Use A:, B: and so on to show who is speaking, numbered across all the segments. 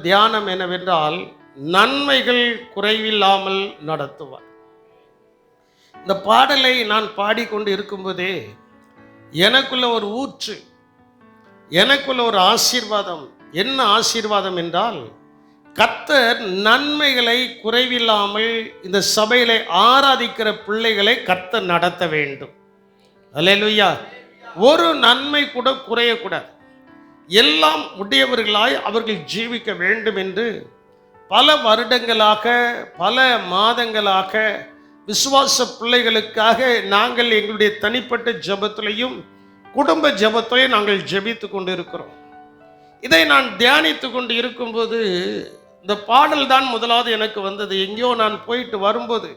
A: தியானம் என்னவென்றால், நன்மைகள் குறைவில்லாமல் நடத்துவார். இந்த பாடலை நான் பாடிக்கொண்டு இருக்கும்போதே எனக்குள்ள ஒரு ஊற்று, எனக்குள்ள ஒரு ஆசீர்வாதம். என்ன ஆசீர்வாதம் என்றால், கர்த்தர் நன்மைகளை குறைவில்லாமல் இந்த சபையிலே ஆராதிக்கிற பிள்ளைகளை கர்த்தர் நடத்த வேண்டும். அல்லேலூயா. ஒரு நன்மை கூட குறையக்கூடாது. எல்லாம் உடையவர்களாய் அவர்கள் ஜீவிக்க வேண்டும் என்று பல வருடங்களாக, பல மாதங்களாக விசுவாச பிள்ளைகளுக்காக நாங்கள் எங்களுடைய தனிப்பட்ட ஜெபத்திலையும் குடும்ப ஜெபத்திலையும் நாங்கள் ஜெபித்து கொண்டு இருக்கிறோம். இதை நான் தியானித்து கொண்டு இருக்கும்போது இந்த பாடல் தான் முதலாவது எனக்கு வந்தது. எங்கேயோ நான் போயிட்டு வரும்போது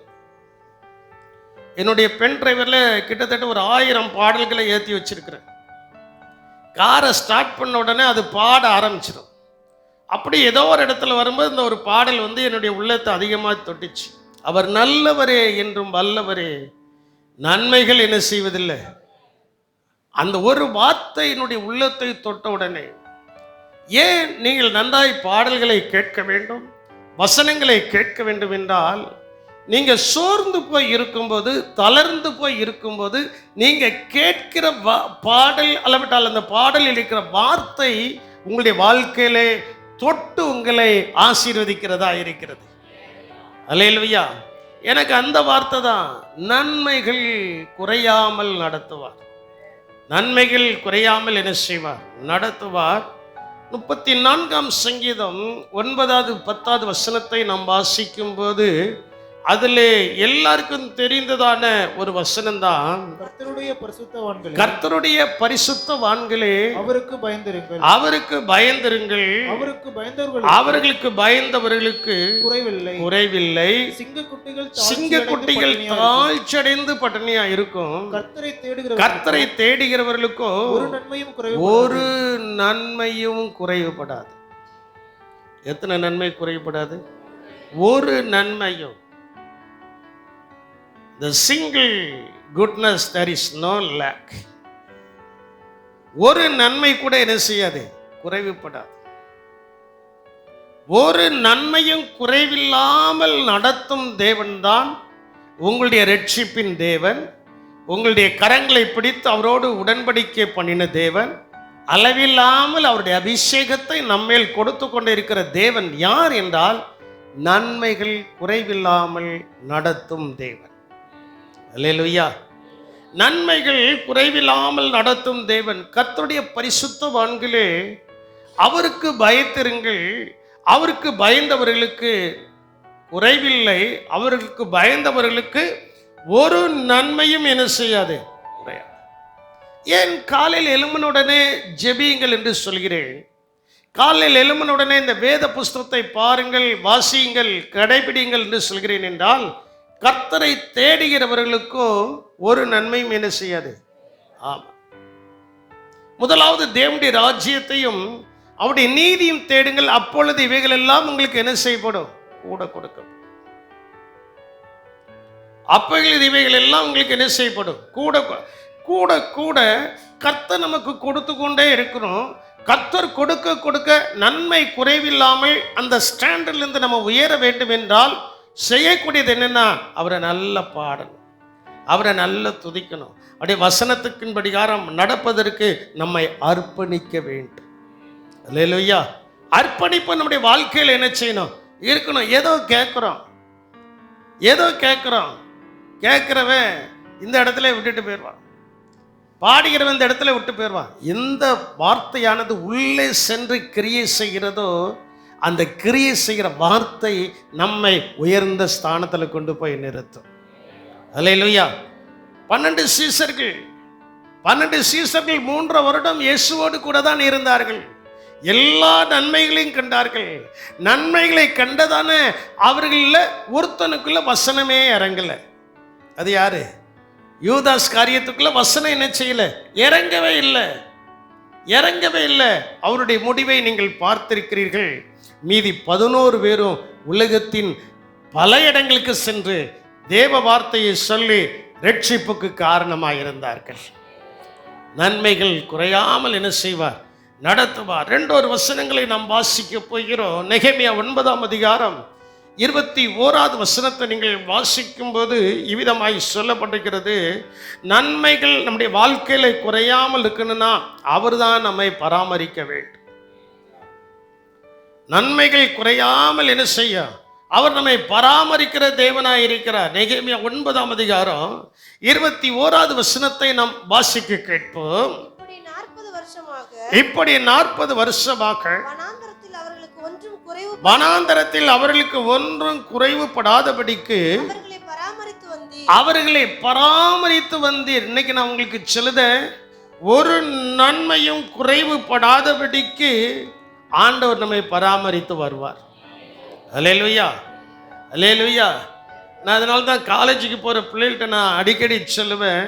A: என்னுடைய பென் டிரைவரில் கிட்டத்தட்ட ஒரு 1000 பாடல்களை ஏற்றி வச்சிருக்கிறேன். காரை ஸ்டார்ட் பண்ண உடனே அது பாட ஆரம்பிச்சிடும். அப்படி ஏதோ ஒரு இடத்துல வரும்போது இந்த ஒரு பாடல் வந்து என்னுடைய உள்ளத்தை அதிகமாக தொட்டுச்சு. அவர் நல்லவரே என்றும் வல்லவரே, நன்மைகள் என்ன செய்வதில்லை. அந்த ஒரு வார்த்தை என்னுடைய உள்ளத்தை தொட்ட உடனே, ஏன் நீங்கள் நன்றாய் பாடல்களை கேட்க வேண்டும், வசனங்களை கேட்க வேண்டும் என்றால், நீங்க சோர்ந்து போய் இருக்கும்போது, தளர்ந்து போய் இருக்கும்போது, நீங்க கேட்கிற பாடல் அளவிட்டால் அந்த பாடலில் இருக்கிற வார்த்தை உங்களுடைய வாழ்க்கையிலே தொட்டு உங்களை ஆசீர்வதிக்கிறதா இருக்கிறது. அல்லேலூயா. எனக்கு அந்த வார்த்தை தான், நன்மைகள் குறையாமல் நடத்துவார். நன்மைகள் குறையாமல் என்ன செய்வார், நடத்துவார். 34ஆம் சங்கீதம் 9வது 10வது வசனத்தை நாம் வாசிக்கும் போது அதிலே எல்லாருக்கும் தெரிந்ததான ஒரு வசனம் தான், கர்த்தருடைய பரிசுத்தவான்களே அவருக்கு பயந்திருங்கள், அவருக்கு பயந்திருங்கள், அவர்களுக்கு பயந்தவர்களுக்கு குறைவில்லை. சிங்கக்குட்டிகள் தாழ்ச்சடைந்து பட்டினியா இருக்கும், கர்த்தரை தேடுகிறவர்களுக்கோ ஒரு நன்மையும் குறைவுபடாது. எத்தனை நன்மை குறைவுபடாது? ஒரு நன்மையும். The single goodness, there is no lack. ஒரு நன்மை கூட என்ன செய்யாது, குறைவுபடாது. ஒரு நன்மையும் குறைவில்லாமல் நடத்தும் தேவன் தான் உங்களுடைய ரட்சிப்பின் தேவன். உங்களுடைய கரங்களை பிடித்து அவரோடு உடன்படிக்கை பண்ணின தேவன். அளவில்லாமல் அவருடைய அபிஷேகத்தை நம்மேல் கொடுத்து கொண்டு இருக்கிற தேவன் யார் என்றால், நன்மைகள் குறைவில்லாமல் நடத்தும் தேவன். அல்லேலூயா. நன்மைகள் குறைவில்லாமல் நடத்தும் தேவன். கர்த்தருடைய பரிசுத்தவான்களே அவருக்கு பயந்திருங்கள், அவருக்கு பயந்தவர்களுக்கு குறைவில்லை, அவர்களுக்கு பயந்தவர்களுக்கு ஒரு நன்மையும் என்ன செய்யாது, குறையாது. ஏன் காலையில் எழும்பினுடனே ஜெபியுங்கள் என்று சொல்கிறேன்? காலையில் எழும்பினுடனே இந்த வேத புஸ்தகத்தை பாருங்கள், வாசியுங்கள், கடைபிடிங்கள் என்று சொல்கிறேன் என்றால், கர்த்தரை தேடுகிறவர்களுக்கோ ஒரு நன்மையும் என்ன செய்யாது. ஆமாம். முதலாவது தேவனுடைய ராஜ்யத்தையும் அவருடைய நீதியும் தேடுங்கள், அப்பொழுது இவைகள் எல்லாம் உங்களுக்கு என்ன செய்யப்படும், கூட கொடுக்கும். அப்பொழுது இவைகள் எல்லாம் உங்களுக்கு என்ன செய்யப்படும், கூட கூட கூட. கர்த்தர் நமக்கு கொடுத்து கொண்டே இருக்கிறோம். கர்த்தர் கொடுக்க கொடுக்க நன்மை குறைவில்லாமல் அந்த ஸ்டாண்டர்ட்லேருந்து நம்ம உயர வேண்டும் என்றால் செய்யக்கூடியது என்னன்னா, அவரை நல்லா பாடணும், அவரை நல்லா துதிக்கணும். அப்படியே வசனத்துக்கின் படிகாரம் நடப்பதற்கு நம்மை அர்ப்பணிக்க வேண்டும். அல்லேலூயா. அர்ப்பணிப்பு நம்முடைய வாழ்க்கையில் என்ன செய்யணும், இருக்கணும். ஏதோ கேட்குறோம், கேட்குறவன் இந்த இடத்துல விட்டுட்டு போயிடுவான், பாடுகிறவன் இந்த இடத்துல விட்டு போயிடுவான். எந்த வார்த்தையானது உள்ளே சென்று கிரியை செய்கிறதோ அந்த கிரியை செய்கிற வார்த்தை நம்மை உயர்ந்த ஸ்தானத்தில் கொண்டு போய் நிறுத்தும். அல்லேலூயா. 12 சீசர்கள் 3 வருடம் இயேசுவோடு கூட தான் இருந்தார்கள். எல்லா நன்மைகளையும் கண்டார்கள். நன்மைகளை கண்டதான அவர்களில் ஒருத்தனுக்குள்ள வசனமே இறங்கல. அது யாரு? யூதாஸ் காரியத்துக்குள்ள வசனம் என்ன செய்யல, இறங்கவே இல்லை. அவருடைய முடிவை நீங்கள் பார்த்திருக்கிறீர்கள். மீதி 11 பேரும் உலகத்தின் பல இடங்களுக்கு சென்று தேவ வார்த்தையை சொல்லி ரட்சிப்புக்கு காரணமாக இருந்தார்கள். நன்மைகள் குறையாமல் என்ன செய்வார், நடத்துவார். 2 வசனங்களை நாம் வாசிக்க போகிறோம். நெகேமியா 9ஆம் அதிகாரம் 21வது வசனத்தை நீங்கள் வாசிக்கும் போது இவ்விதமாய் சொல்லப்பட்டிருக்கிறது, நன்மைகள் நம்முடைய வாழ்க்கையில குறையாமல் இருக்கணும்னா அவர்தான் நம்மை பராமரிக்க வேண்டும். நன்மைகள் குறையாமல் என்ன செய்ய அவர் நம்மை பராமரிக்கிற தேவனாய் இருக்கிறார். நெகேமியா 9ஆம் அதிகாரம் 21வது வசனத்தை நாம் வாசிக்க கேட்போம். இப்படி 40 வருஷமாக வனாந்தரத்தில் அவர்களுக்கு ஒன்றும் குறைவுபடாதபடிக்கு அவர்களை பராமரித்து வந்தீர். இன்னைக்கு நான் உங்களுக்கு சொல்லுத, ஒரு நன்மையும் குறைவுபடாதபடிக்கு ஆண்டவர் நம்மை பராமரித்து வருவார். அல்லேலூயா, அல்லேலூயா. நான் அதனால தான் காலேஜுக்கு போகிற பிள்ளைகள்கிட்ட நான் அடிக்கடி சொல்லுவேன்,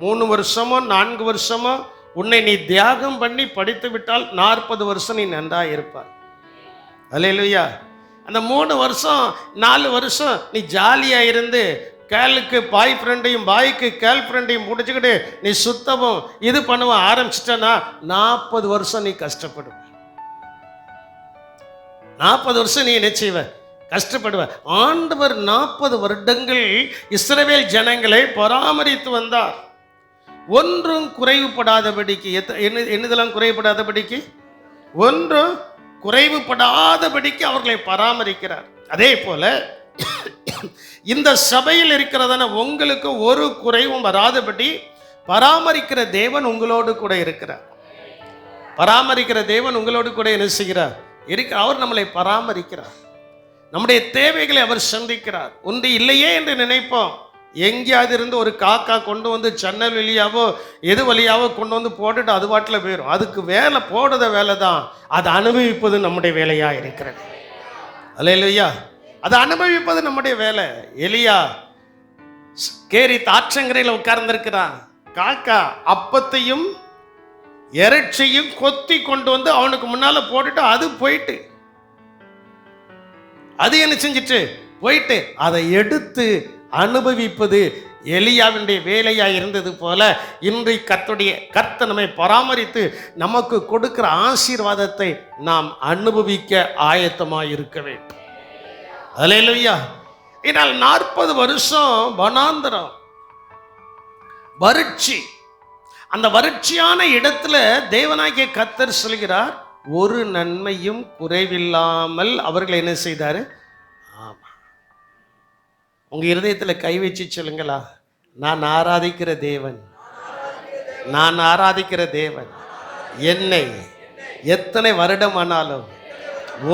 A: 3 வருஷமோ 4 வருஷமோ உன்னை நீ தியாகம் பண்ணி படித்து விட்டால் 40 வருஷம் நீ நன்றாக இருப்பாய். அல்லேலூயா. அந்த 3 வருஷம் 4 வருஷம் நீ ஜாலியாக இருந்து கேளுக்கு பாய் ஃப்ரெண்டையும் பாய்க்கு கேர்ள் ஃப்ரெண்டையும் முடிச்சுக்கிட்டு நீ சுத்தமும் இது பண்ணுவ ஆரம்பிச்சிட்டனா 40 வருஷம் நீ கஷ்டப்படுவ. 40 வருஷம் நீ என்ன செய்வ? கஷ்டப்படுவ. ஆண்டவர் 40 வருடங்கள் இஸ்ரவேல் ஜனங்களை பராமரித்து வந்தார். ஒன்றும் குறைவுபடாதபடிக்கு. என்னதெல்லாம் குறைவுபடாதபடிக்கு? ஒன்றும் குறைவுபடாதபடிக்கு அவர்களை பராமரிக்கிறார். அதே போல இந்த சபையில் இருக்கிறதான உங்களுக்கு ஒரு குறைவும் வராதபடி பராமரிக்கிற தேவன் உங்களோடு கூட இருக்கிறார். பராமரிக்கிற தேவன் உங்களோடு கூட என்ன செய்கிறார்? அவர் நம்மளை பராமரிக்கிறார். நம்முடைய தேவைகளை அவர் சந்திக்கிறார். ஒன்று இல்லையே என்று நினைப்போம். எங்கேயாவது இருந்து ஒரு காக்கா கொண்டு வந்து ஜன்னல் வழியாவோ எது வழியாவோ கொண்டு வந்து போட்டுட்டு அது பாட்டில் போயிடும். அதுக்கு வேலை போடுற வேலை தான். அதை அனுபவிப்பது நம்முடைய வேலையா இருக்கிறது. அல்லேலூயா. அதை அனுபவிப்பது நம்முடைய வேலை. எலியா கேரி ஆற்றங்கரையில் உட்கார்ந்திருக்கிறான். காக்கா அப்பத்தையும் இறைச்சியும் கொத்தி கொண்டு வந்து அவனுக்கு முன்னால போட்டுட்டு அது போயிட்டு, அது என்ன செஞ்சிட்டு போயிட்டு, அதை எடுத்து அனுபவிப்பது எலியாவினுடைய வேலையா இருந்தது போல இன்று கர்த்தர் நம்மை பராமரித்து நமக்கு கொடுக்கிற ஆசீர்வாதத்தை நாம் அனுபவிக்க ஆயத்தமாய் இருக்க வேண்டும். அல்லேலூயா. இதனால் 40 வருஷம் வனாந்தரம், வறட்சி. அந்த வறட்சியான இடத்துல தேவனாகிய கர்த்தர் சொல்கிறார், ஒரு நன்மையும் குறைவில்லாமல் அவர்களை என்ன செய்தாரு? ஆமா. உங்க இருதயத்தில் கை வச்சு சொல்லுங்களா, நான் ஆராதிக்கிற தேவன், நான் ஆராதிக்கிற தேவன் என்னை எத்தனை வருடமானாலும்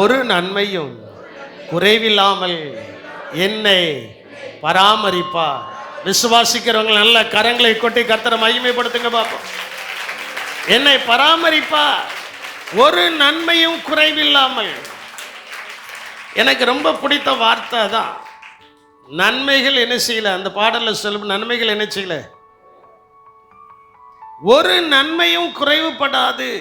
A: ஒரு நன்மையும் குறைவில்லாமல் என்னை பராமரிப்பார். விசுவாசிக்கிறவங்க நல்ல கரங்களை கொட்டி கர்த்தரை மகிமைப்படுத்துங்க பார்ப்போம். என்னை பராமரிப்பார், ஒரு நன்மையும் குறைவில்லாமல். எனக்கு ரொம்ப பிடித்த வார்த்தை தான். நன்மைகள் என்ன செய்யல, அந்த பாடல்ல சொல்லும், நன்மைகள் என்ன செய்யல, ஒரு நன்மையும் குறைவுபடாது.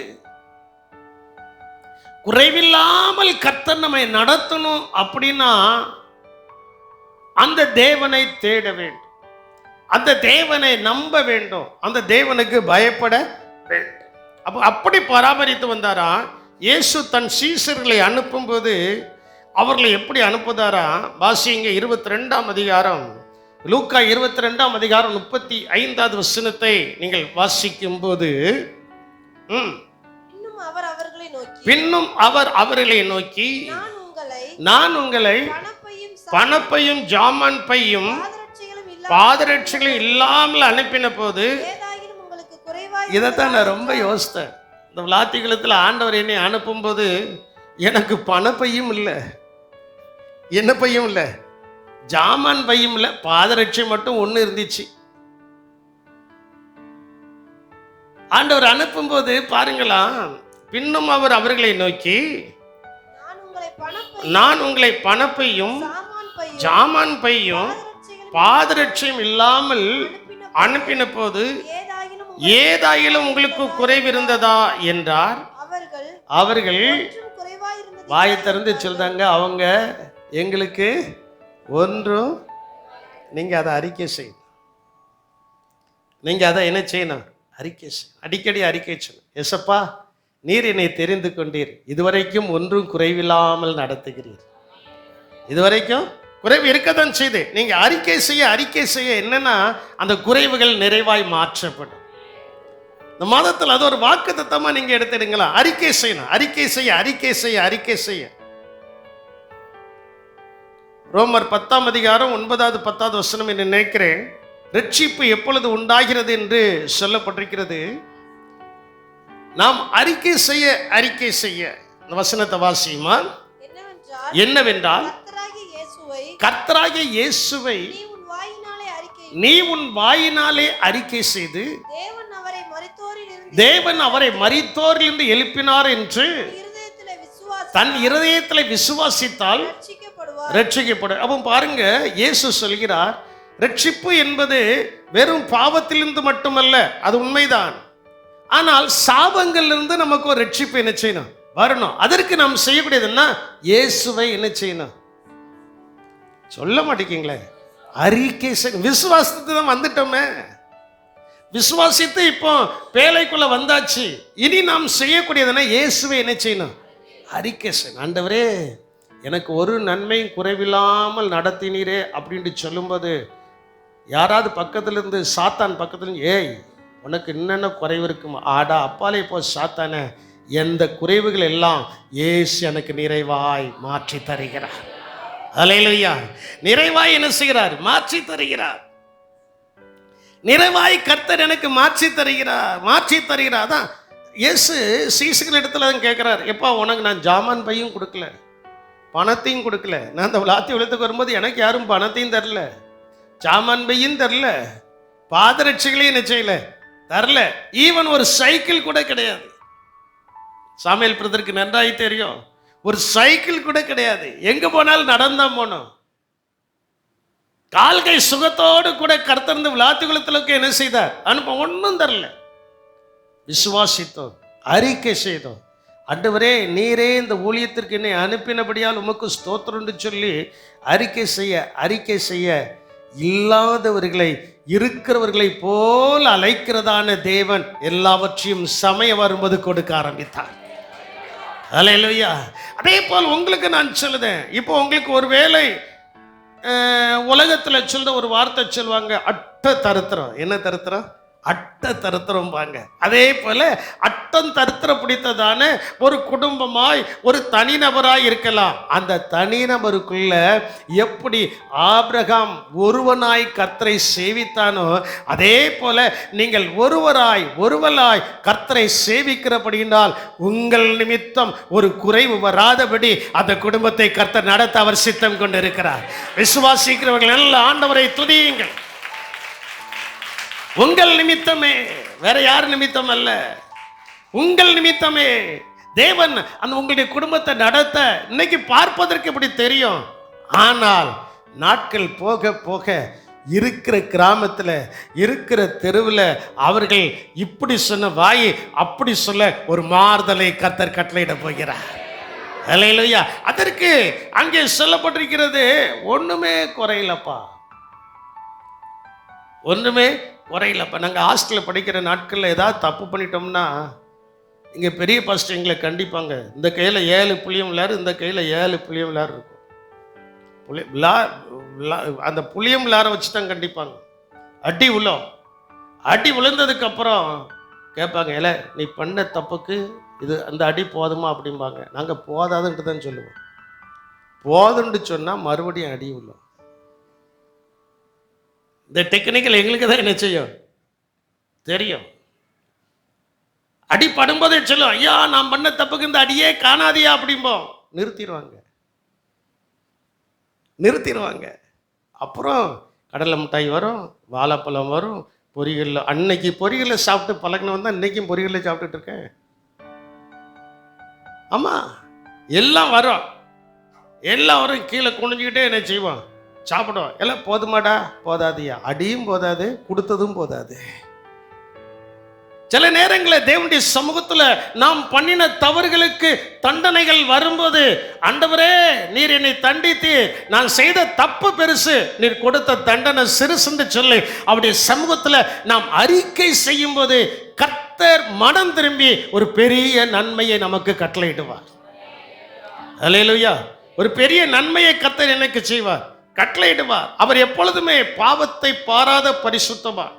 A: குறைவில்லாமல் கர்த்தர் நம்மை நடத்தணும் அப்படின்னா அந்த தேவனை தேட வேண்டும், அந்த தேவனை நம்ப வேண்டும், அந்த தேவனுக்கு பயப்பட வேண்டும். அப்படி பராமரித்து வந்தாரா. இயேசு தன் சீஷர்களை அனுப்பும்போது அவர்களை எப்படி அனுப்புதாரா? வாசிங்க 22ஆம் அதிகாரம், லூக்கா 22ஆம் அதிகாரம் 35வது வசனத்தை நீங்கள் வாசிக்கும் போது, பின்னும் அவர் அவர்களை நோக்கி, நான் உங்களை பணப்பையும் ஜாமான் பையும் பாதரட்சிகளும் இல்லாமல் அனுப்பின போது, இதைத்தான் நான் ரொம்ப யோசித்தேன். இந்த விளாத்திகளத்தில் ஆண்டவர் என்னை அனுப்பும்போது எனக்கு பணப்பையும் இல்லை, என்ன பையும் இல்லை, ஜாமான் பையும் இல்லை, பாதரட்சி மட்டும் ஒன்று இருந்துச்சு. ஆண்டவர் அனுப்பும்போது பாருங்களா, பின்னும் அவர் அவர்களை நோக்கி, நான் உங்களை பணப்பையும் ஜாமான் பையும் பாதரட்சியும் இல்லாமல் அனுப்பின போது ஏதாயிலும் உங்களுக்கு குறைவு இருந்ததா என்றார். அவர்கள் வாயை திறந்து சொல்றாங்க, அவங்க எங்களுக்கு ஒன்றும். நீங்க அதை அறிக்கை செய்யணும். நீங்க அதை என்ன செய்யணும்? அறிக்கை செய்யணும். அடிக்கடி அறிக்கை செய்யணும். எசப்பா நீர் என்னை தெரிந்து கொண்டீர், இதுவரைக்கும் ஒன்றும் குறைவில்லாமல் நடத்துகிறீர். இதுவரைக்கும் குறைவு இருக்கத்தான் செய்து நீங்க அறிக்கை செய்ய என்னன்னா அந்த குறைவுகள் நிறைவாய் மாற்றப்படும். இந்த மாதத்தில் அது ஒரு வாக்குத்தத்தமா நீங்க எடுத்துடுங்களா. அறிக்கை செய்யணும், அறிக்கை செய்ய. ரோமர் 10ஆம் அதிகாரம் 9வது 10வது வசனம் என்று நினைக்கிறேன். ரட்சிப்பு எப்பொழுது உண்டாகிறது என்று சொல்லப்பட்டிருக்கிறது. நாம் அறிக்கை செய்ய இந்த வசனத்தை வாசியுமா. என்னவென்றால் கர்த்தராகிய இயேசுவை நீ உன் வாயினாலே அறிக்கை செய்து தேவன் அவரை மரித்தோரிலிருந்து எழுப்பினார் என்று தன் இருதயத்தில் விசுவாசித்தால் ரட்சிக்கப்படும். அப்போ பாருங்க, இயேசு சொல்கிறார் ரட்சிப்பு என்பது வெறும் பாவத்திலிருந்து மட்டுமல்ல, அது உண்மைதான். ஆனால் சாபங்களிலிருந்து நமக்கு ஒரு ரட்சிப்பு என்ன செய்யணும், வரணும். அதற்கு நாம் செய்யக்கூடியது என்ன, இயேசுவை என்ன செய்யணும், சொல்ல மாட்டேங்களே, அறிக்கை செய்யணும். விசுவாசத்துக்கு தான் வந்துட்டோமே, விசுவாசித்து இப்போ பேழைக்குள்ள வந்தாச்சு. இனி நாம் செய்யக்கூடியதுன்னா இயேசுவை என்ன செய்யணும், அறிக்கை செய்யணும். ஆண்டவரே எனக்கு ஒரு நன்மையும் குறைவில்லாமல் நடத்தினீரே அப்படின்ட்டு சொல்லும்போது யாராவது பக்கத்துல இருந்து சாத்தான் பக்கத்துல ஏய் உனக்கு என்னென்ன குறைவு இருக்குமா, ஆடா அப்பாலே போ சாத்தானே, எந்த குறைவுகள் எல்லாம் இயேசு எனக்கு நிறைவாய் மாற்றி தருகிறார். அல்லேலூயா. நிறைவாய் என்ன செய்கிறார், மாற்றி தருகிறார். நிறைவாய் கர்த்தர் எனக்கு மாற்றி தருகிறார். அதான் இயேசு சீசுகள் இடத்துல தான் கேட்கிறார், எப்பா உனக்கு நான் ஜாமான் பையும் கொடுக்கல, பணத்தையும் கொடுக்கல. நான் அந்த விளாத்தி விளத்துக்கு வரும்போது எனக்கு யாரும் பணத்தையும் தரல, ஜாமான் பையும் தரல, பாதரட்சிகளையும் என்ன செய்யல தரல, ஈவன் ஒரு சைக்கிள் கூட கிடையாது. சாமுவேல் பிரதருக்கு நன்றாய் தெரியும், ஒரு சைக்கிள் கூட கிடையாது. எங்க போனாலும் நடந்தான் போனோம். கால்கை சுகத்தோடு கூட கர்த்தர்ந்து விளாத்தி குளத்திற்கு என்ன செய்தார், அனுப்ப ஒன்றும் தரல. விசுவாசித்தோம், அறிக்கை செய்தோம். ஆண்டவரே நீரே இந்த ஊழியத்திற்கு என்னை அனுப்பினபடியால் உமக்கு ஸ்தோத்திரம் சொல்லி அறிக்கை செய்ய இல்லாதவர்களை இருக்கிறவர்களை போல் அழைக்கிறதான தேவன் எல்லாவற்றையும் சமயம் வரும்போது கொடுக்க ஆரம்பித்தார். அல்லேலூயா. அதே போல் உங்களுக்கு நான் சொல்லுதேன், இப்போ உங்களுக்கு ஒரு வேளை உலகத்தில் சொல்ற ஒரு வார்த்தை சொல்லுவாங்க, அட்ட தருத்திரம். என்ன தருத்திரம், அட்ட தருத்திரம் பாங்க. அதே போல அட்டம் தருத்திரம் பிடித்ததான ஒரு குடும்பமாய் ஒரு தனிநபராய் இருக்கலாம். அந்த தனிநபருக்குள்ள எப்படி ஆபிரகாம் ஒருவனாய் கர்த்தரை சேவித்தானோ அதே போல நீங்கள் ஒருவராய் கர்த்தரை சேவிக்கிறபடியினால் உங்கள் நிமித்தம் ஒரு குறைவு வராதபடி அந்த குடும்பத்தை கர்த்தர் நடத்த அவர் சித்தம் கொண்டிருக்கிறார். விசுவாசிக்கிறவர்கள் எல்லாம் ஆண்டவரை துதியுங்கள். உங்கள் நிமித்தமே, வேற யார் நிமித்தம் அல்ல, உங்கள் நிமித்தமே தேவன் அந்த உங்களுடைய குடும்பத்தை நடத்த இன்னைக்கு பார்ப்பதற்கு இப்படி தெரியும். ஆனால் நாட்கள் போக போக இருக்கிற கிராமத்தில் இருக்கிற தெருவில் அவர்கள் இப்படி சொன்ன வாய் அப்படி சொல்ல ஒரு மாறுதலை கர்த்தர் கட்டளையிட போகிறார். அல்லேலூயா. அதற்கு அங்கே சொல்லப்பட்டிருக்கிறது, ஒண்ணுமே குறையிலப்பா, ஒன்றுமே குறையிலப்பா. நாங்கள் ஹாஸ்டலில் படிக்கிற நாட்களில் ஏதாவது தப்பு பண்ணிட்டோம்னா இங்கே பெரிய பாஸ்டர் எங்களை கண்டிப்பாங்க. இந்த கையில் 7 புளியம் விளையாடு, இந்த கையில் 7 புளியம் விளையாடு இருக்கும். அந்த புளியம் விளையாட வச்சு தான் கண்டிப்பாங்க. அடி விழுந்ததுக்கப்புறம் கேட்பாங்க, இல்லை நீ பண்ண தப்புக்கு இது அந்த அடி போதுமா அப்படிம்பாங்க. நாங்கள் போதாதுன்ட்டு தான் சொல்லுவோம். போதுன்ட்டு சொன்னால் மறுபடியும் அடி விழும். இந்த டெக்னிக்கல் எங்களுக்கு தான் என்ன செய்யும் தெரியும். அடி படும்போதே சொல்லும், ஐயா நான் பண்ண தப்புக்கு இந்த அடியே காணாதியா அப்படிம்போம். நிறுத்திடுவாங்க. அப்புறம் கடலை மிட்டாய் வரும், வாழைப்பழம் வரும், பொரியல். அன்னைக்கு பொரியலை சாப்பிட்டு பழகினவன் தான் இன்னைக்கும் பொரியலை சாப்பிட்டுட்டு இருக்கேன். ஆமா, எல்லாம் வரும். கீழே குனிஞ்சுக்கிட்டே என்ன செய்வோம், சாப்பிடுவோம். எல்லாம் போதுமாடா, போதாதியா, அடியும் போதாது, கொடுத்ததும் போதாது. சில நேரங்களில் தேவனுடைய சமூகத்தில் நாம் பண்ணின தவறுகளுக்கு தண்டனைகள் வரும்போது, ஆண்டவரே நீர் என்னை தண்டித்து நான் செய்த தப்பு பெருசு, நீர் கொடுத்த தண்டனை சிறுசுன்னு சொல்லி அவருடைய சமூகத்தில் நாம் அறிக்கை செய்யும் போது கர்த்தர் மனம் திரும்பி ஒரு பெரிய நன்மையை நமக்கு கட்டளையிடுவார். அல்லேலூயா. ஒரு பெரிய நன்மையை கர்த்தர் எனக்கு செய்வார், கட்டளையிடுவார். அவர் எப்பொழுதுமே பாவத்தை பாராத பரிசுத்தவான்,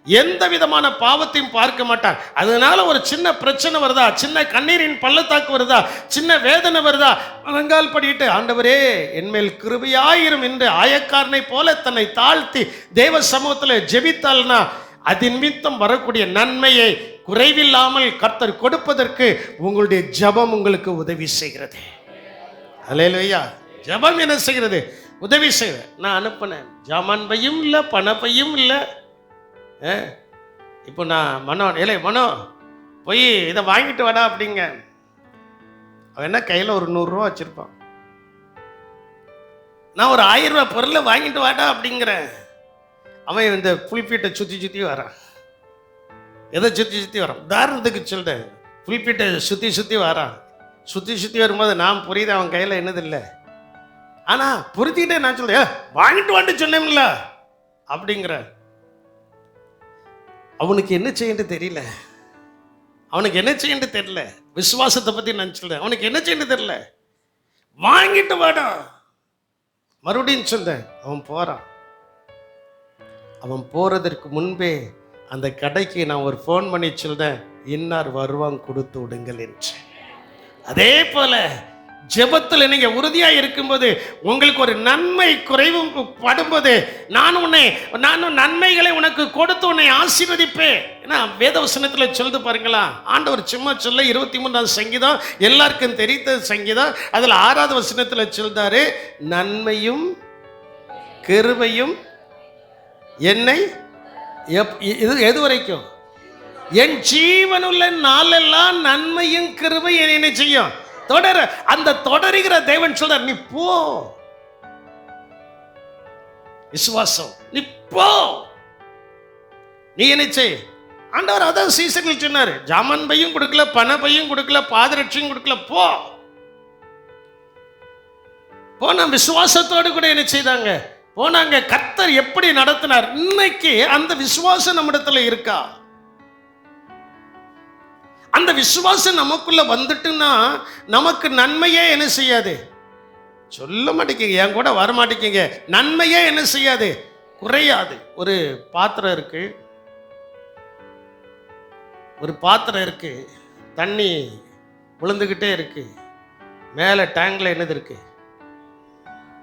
A: எந்த விதமான பாவத்தையும் பார்க்க மாட்டார். அதனால ஒரு சின்ன பிரச்சனை வருதா, சின்ன கண்ணீரின் பள்ளத்தாக்கு வருதா, சின்ன வேதனை வருதா, முழங்கால் படிட்டு ஆண்டவரே என்மேல் கிருபையாயிரும் என்று ஆயக்காரனை போல தன்னை தாழ்த்தி தேவ சமூகத்தில் ஜெபித்தால்னா அது நிமித்தம் வரக்கூடிய நன்மையை குறைவில்லாமல் கர்த்தர் கொடுப்பதற்கு உங்களுடைய ஜெபம் உங்களுக்கு உதவி செய்கிறது. அல்லேலூயா. ஜெபம் என்ன செய்கிறது? உதவி செய்கிறது. நான் அனுப்பினேன், ஜாமான் பையும் இல்லை, பணப்பையும் இல்லை. இப்போ நான் மனோ போய் இதை வாங்கிட்டு வாடா அப்படிங்க. அவன் என்ன கையில் ஒரு 100 ரூபா வச்சிருப்பான். நான் ஒரு 1000 ரூபா பொருளை வாங்கிட்டு வாடா அப்படிங்கிறேன். அவன் இந்த புல்பீட்டை சுற்றி வரான். எதை சுற்றி வரான்? உதாரணத்துக்கு சொல்கிறேன், புல்பீட்டை சுற்றி வரான். சுற்றி வரும்போது நான் புரியுது அவன் கையில் என்னது இல்லை. ஆனால் புரிஞ்சுக்கிட்டே நான் சொல்கிறேன், வாங்கிட்டு வாட்டு சொன்னேன்ல அப்படிங்கிற. அவனுக்கு என்ன செய்யணும் தெரியல, அவனுக்கு என்ன செய்யணும் தெரியல. விசுவாசத்தை பற்றி நான் சொல்றேன், அவனுக்கு என்ன செய்யணும் தெரியல. வாங்கிட்டு வாடா மறுபடியும் சொல்றேன். அவன் போறான். அவன் போறதற்கு முன்பே அந்த கடைக்கு நான் ஒரு ஃபோன் பண்ணி சொல்றேன், இன்னார் வருவாங்க கொடுத்து விடுங்கள் என்று. அதே போல ஜெபத்தில் நீங்க உறுதியா இருக்கும்போது உங்களுக்கு ஒரு நன்மை குறைவு படும்போது நானும் நன்மைகளை உனக்கு கொடுத்து உன்னை ஆசீர்வதிப்பேன். ஏன்னா வேதவசனத்தில் சொல்லுது பாருங்களா, ஆண்டவர் சும்மா சொல்ல 23ஆம் சங்கீதம் எல்லாருக்கும் தெரிந்த சங்கீதம், அதில் 6வது வசனத்தில் சொல்றாரு, நன்மையும் கிருபையும் என்னை எது வரைக்கும், என் ஜீவனுள்ள நாளெல்லாம் நன்மையும் கிருபையும் என்ன செய்யும், தொடர. அந்த தொடருகிற தேவன் சொல்ற, நீ போ, விசுவாசம், நீ போ, நீ என்ன செய். ஆண்டவர் அதான் சீசனில் சொன்னாரு, ஜாமான் பையும் கொடுக்கல, பண பையும் கொடுக்கல, பாதரட்சியும் கொடுக்கல, போ. போன விசுவாசத்தோடு கூட என்ன செய்தாங்க, போனாங்க. கர்த்தர் எப்படி நடத்தினார். இன்னைக்கு அந்த விசுவாசம் நம்மிடத்துல இருக்கா? அந்த விசுவாசம் நமக்குள்ள வந்துட்டுன்னா நமக்கு நன்மையே என்ன செய்யாது, சொல்ல மாட்டேங்க, என் கூட வர மாட்டேங்க, நன்மையே என்ன செய்யாது, குறையாது. ஒரு பாத்திரம் இருக்கு, தண்ணி விழுந்துக்கிட்டே இருக்கு, மேலே டேங்கில் என்னது இருக்கு,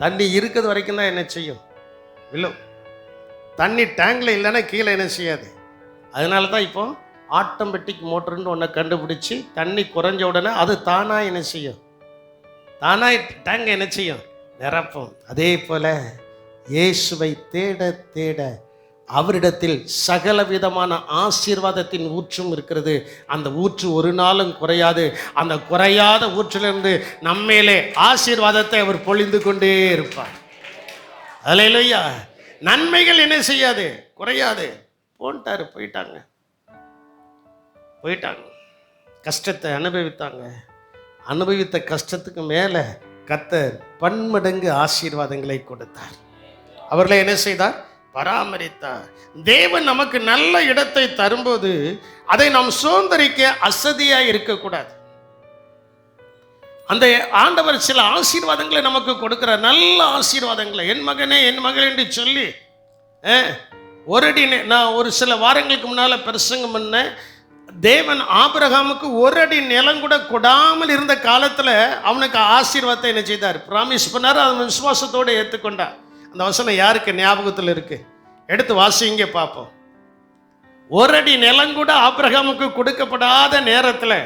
A: தண்ணி இருக்கிறது வரைக்கும் தான் என்ன செய்யும், விழும். தண்ணி டேங்கில் இல்லைன்னா கீழே என்ன செய்யாது. அதனால தான் இப்போ ஆட்டோமேட்டிக் மோட்டர்னு ஒன்றை கண்டுபிடிச்சி தண்ணி குறைஞ்ச உடனே அது தானாக என்ன செய்யும், தானாக டேங்கை என்ன செய்யும், நிரப்பும். அதே போல் இயேசுவை தேட தேட அவரிடத்தில் சகல விதமான ஆசீர்வாதத்தின் ஊற்றும் இருக்கிறது. அந்த ஊற்று ஒரு நாளும் குறையாது. அந்த குறையாத ஊற்றிலிருந்து நம்மேலே ஆசீர்வாதத்தை அவர் பொழிந்து கொண்டே இருப்பார். அல்லேலூயா. நன்மைகள் என்ன செய்யாது, குறையாது. போயிட்டாங்க, கஷ்டத்தை அனுபவித்த கஷ்டத்துக்கு மேலே கர்த்தர் பன்மடங்கு ஆசீர்வாதங்களை கொடுத்தார். அவர்களை என்ன செய்தார், பராமரித்தார். தேவன் நமக்கு நல்ல இடத்தை தரும்போது அதை நாம் சுதந்திரிக்க அசதியாக இருக்கக்கூடாது. அந்த ஆண்டவர் சில ஆசீர்வாதங்களை நமக்கு கொடுக்கிறார், நல்ல ஆசீர்வாதங்களை. என் மகனே என் மகள் என்று சொல்லி நான் ஒரு சில வாரங்களுக்கு முன்னால் பிரசங்கம் பண்ணேன். தேவன் ஆபிரகாமுக்கு 1 அடி நிலம் கூட கொடாமல் இருந்த காலத்தில் அவனுக்கு ஆசீர்வாதத்தை என்ன செய்தார், பிராமிஸ் பண்ணார். அவன் விசுவாசத்தோடு ஏற்றுக்கொண்டார். அந்த வசனம் யாருக்கு ஞாபகத்தில் இருக்கு, எடுத்து வாசிங்க பார்ப்போம். 1 அடி நிலம் கூட ஆபிரகாமுக்கு கொடுக்கப்படாத நேரத்தில்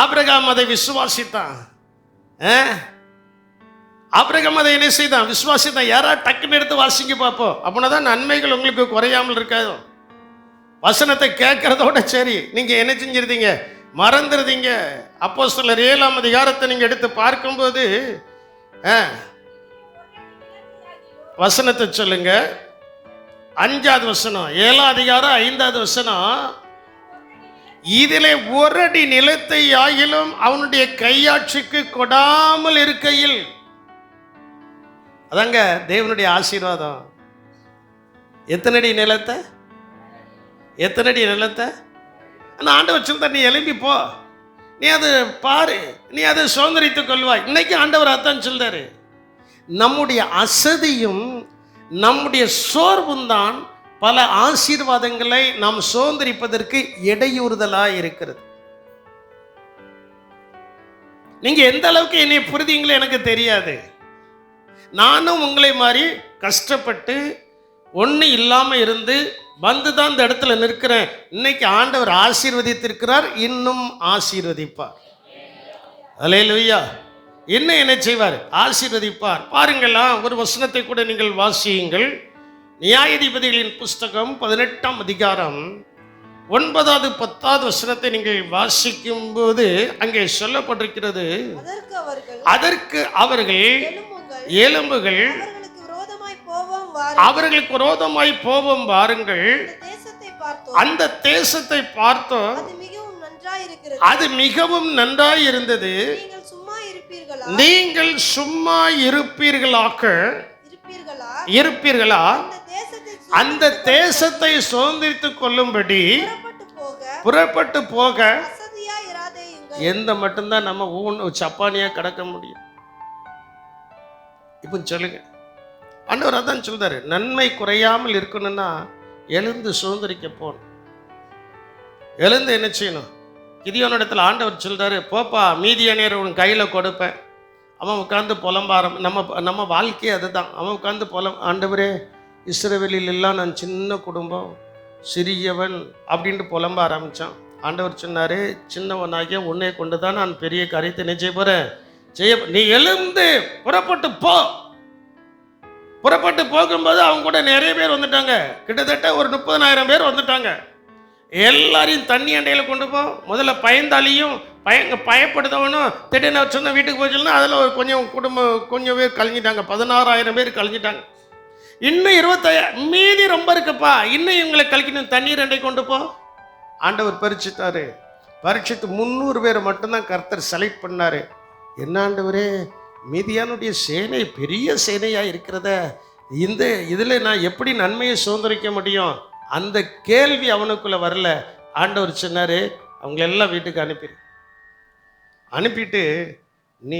A: ஆபிரகாம் அதை விசுவாசித்தான். ஆபிரகாம் அதை என்ன செய்தான், விசுவாசித்தான். யாரா டக்குன்னு எடுத்து வாசிங்க பார்ப்போம். அப்படின்னா தான் நன்மைகள் உங்களுக்கு குறையாமல் இருக்காது. வசனத்தை கேட்கறதோட சரி, நீங்க என்ன செஞ்சிருந்தீங்க, மறந்துருந்தீங்க. அப்போஸ்தலர் 7ஆம் அதிகாரத்தை நீங்க எடுத்து பார்க்கும்போது வசனத்தை சொல்லுங்க. 5வது வசனம், 7ஆம் அதிகாரம் 5வது வசனம். இதிலே 1 அடி நிலத்தை ஆகிலும் அவனுடைய கையாட்சிக்கு கொடாமல் இருக்கையில், அதாங்க தேவனுடைய ஆசீர்வாதம். எத்தனை அடி நிலத்தை அந்த ஆண்டவர் சொல்ற, நீ எழும்பி போ, நீ அது பாரு, நீ அதை சுதந்திரித்துக் கொள்வாய். இன்னைக்கு ஆண்டவர் அதான் சொல்றாரு. நம்முடைய அசதியும் நம்முடைய சோர்வும் தான் பல ஆசீர்வாதங்களை நாம் சுதந்திரிப்பதற்கு இடையூறுதலாக இருக்கிறது. நீங்க எந்த அளவுக்கு என்னை புரிதீங்களோ எனக்கு தெரியாது. நானும் உங்களை மாதிரி கஷ்டப்பட்டு ஒன்று இல்லாமல் இருந்து வந்து தான் இந்த இடத்துல நிற்கிறேன். இன்னைக்கு ஆண்டவர் ஆசீர்வதித்திருக்கிறார், இன்னும் ஆசீர்வதிப்பார். அல்லேலூயா. இன்னும் என்ன செய்வார்? ஆசீர்வதிப்பார். பாருங்களா, ஒரு வசனத்தை கூட நீங்கள் வாசியுங்கள். நியாயாதிபதிகளின் புஸ்தகம் 18ஆம் அதிகாரம் 9வது 10வது வசனத்தை நீங்கள் வாசிக்கும் போது அங்கே சொல்லப்பட்டிருக்கிறது, அதற்கு அவர்கள் எலும்புகள் அவர்களுக்கு விரோதமாய் போவோம் வாருங்கள், அந்த தேசத்தை பார்த்தோம், அது மிகவும் நன்றாய் இருந்தது, நீங்கள் சும்மா இருப்பீர்களா, அந்த தேசத்தை சுதந்திரித்துக் கொள்ளும்படி புறப்பட்டு போக. எந்த மட்டும்தான் நம்ம சப்பானியா கடக்க முடியும்? இப்ப சொல்லுங்க. ஆண்டவர் அதான் சொல்றாரு, நன்மை குறையாமல் இருக்கணும்னா எழுந்து சுதந்திரிக்க போகணும். எழுந்து என்ன செய்யணும்? கிதியோனிடத்தில் ஆண்டவர் சொல்றாரு, போப்பா மீதியானியரை உன் கையில கொடுப்பேன். அவன் உட்கார்ந்து புலம்ப நம்ம வாழ்க்கையே அதுதான். அவன் உட்கார்ந்து ஆண்டவரே, இஸ்ரவேலில் எல்லாம் நான் சின்ன குடும்பம், சிறியவன் அப்படின்ட்டு புலம்ப ஆரம்பித்தான். ஆண்டவர் சொன்னார், சின்னவனாகிய உன்னை கொண்டு தான் நான் பெரிய காரியத்தை என்ன செய்ய போகிறேன், நீ எழுந்து புறப்பட்டு போ. புறப்பட்டு போகும்போது அவங்க கூட நிறைய பேர் வந்துட்டாங்க. கிட்டத்தட்ட ஒரு 30,000 பேர் வந்துட்டாங்க. எல்லாரையும் தண்ணி அண்டையில் கொண்டு போ. முதல்ல பயந்தாலியும் பயப்படுத்தவனும் திடீர்னு சொன்ன வீட்டுக்கு போச்சுன்னா அதில் ஒரு கொஞ்சம் பேர் கழிஞ்சிட்டாங்க. 16,000 பேர் கழிஞ்சிட்டாங்க. இன்னும் 25 மீதி ரொம்ப இருக்குப்பா, இன்னும் இவங்களை கழிக்கணும், தண்ணீர் அண்டை கொண்டு போ. ஆண்டவர் பரிச்சித்தாரு. பரிச்சித்து 300 பேர் மட்டும்தான் கர்த்தர் செலக்ட் பண்ணாரு. என்ன ஆண்டவரே, மீதியானுடைய சேனை பெரிய சேனையாக இருக்கிறத, இந்த இதில் நான் எப்படி நன்மையை சுதந்திரிக்க முடியும்? அந்த கேள்வி அவனுக்குள்ளே வரல. ஆண்டவர் சொன்னார், அவங்களெல்லாம் வீட்டுக்கு அனுப்பிட்டு நீ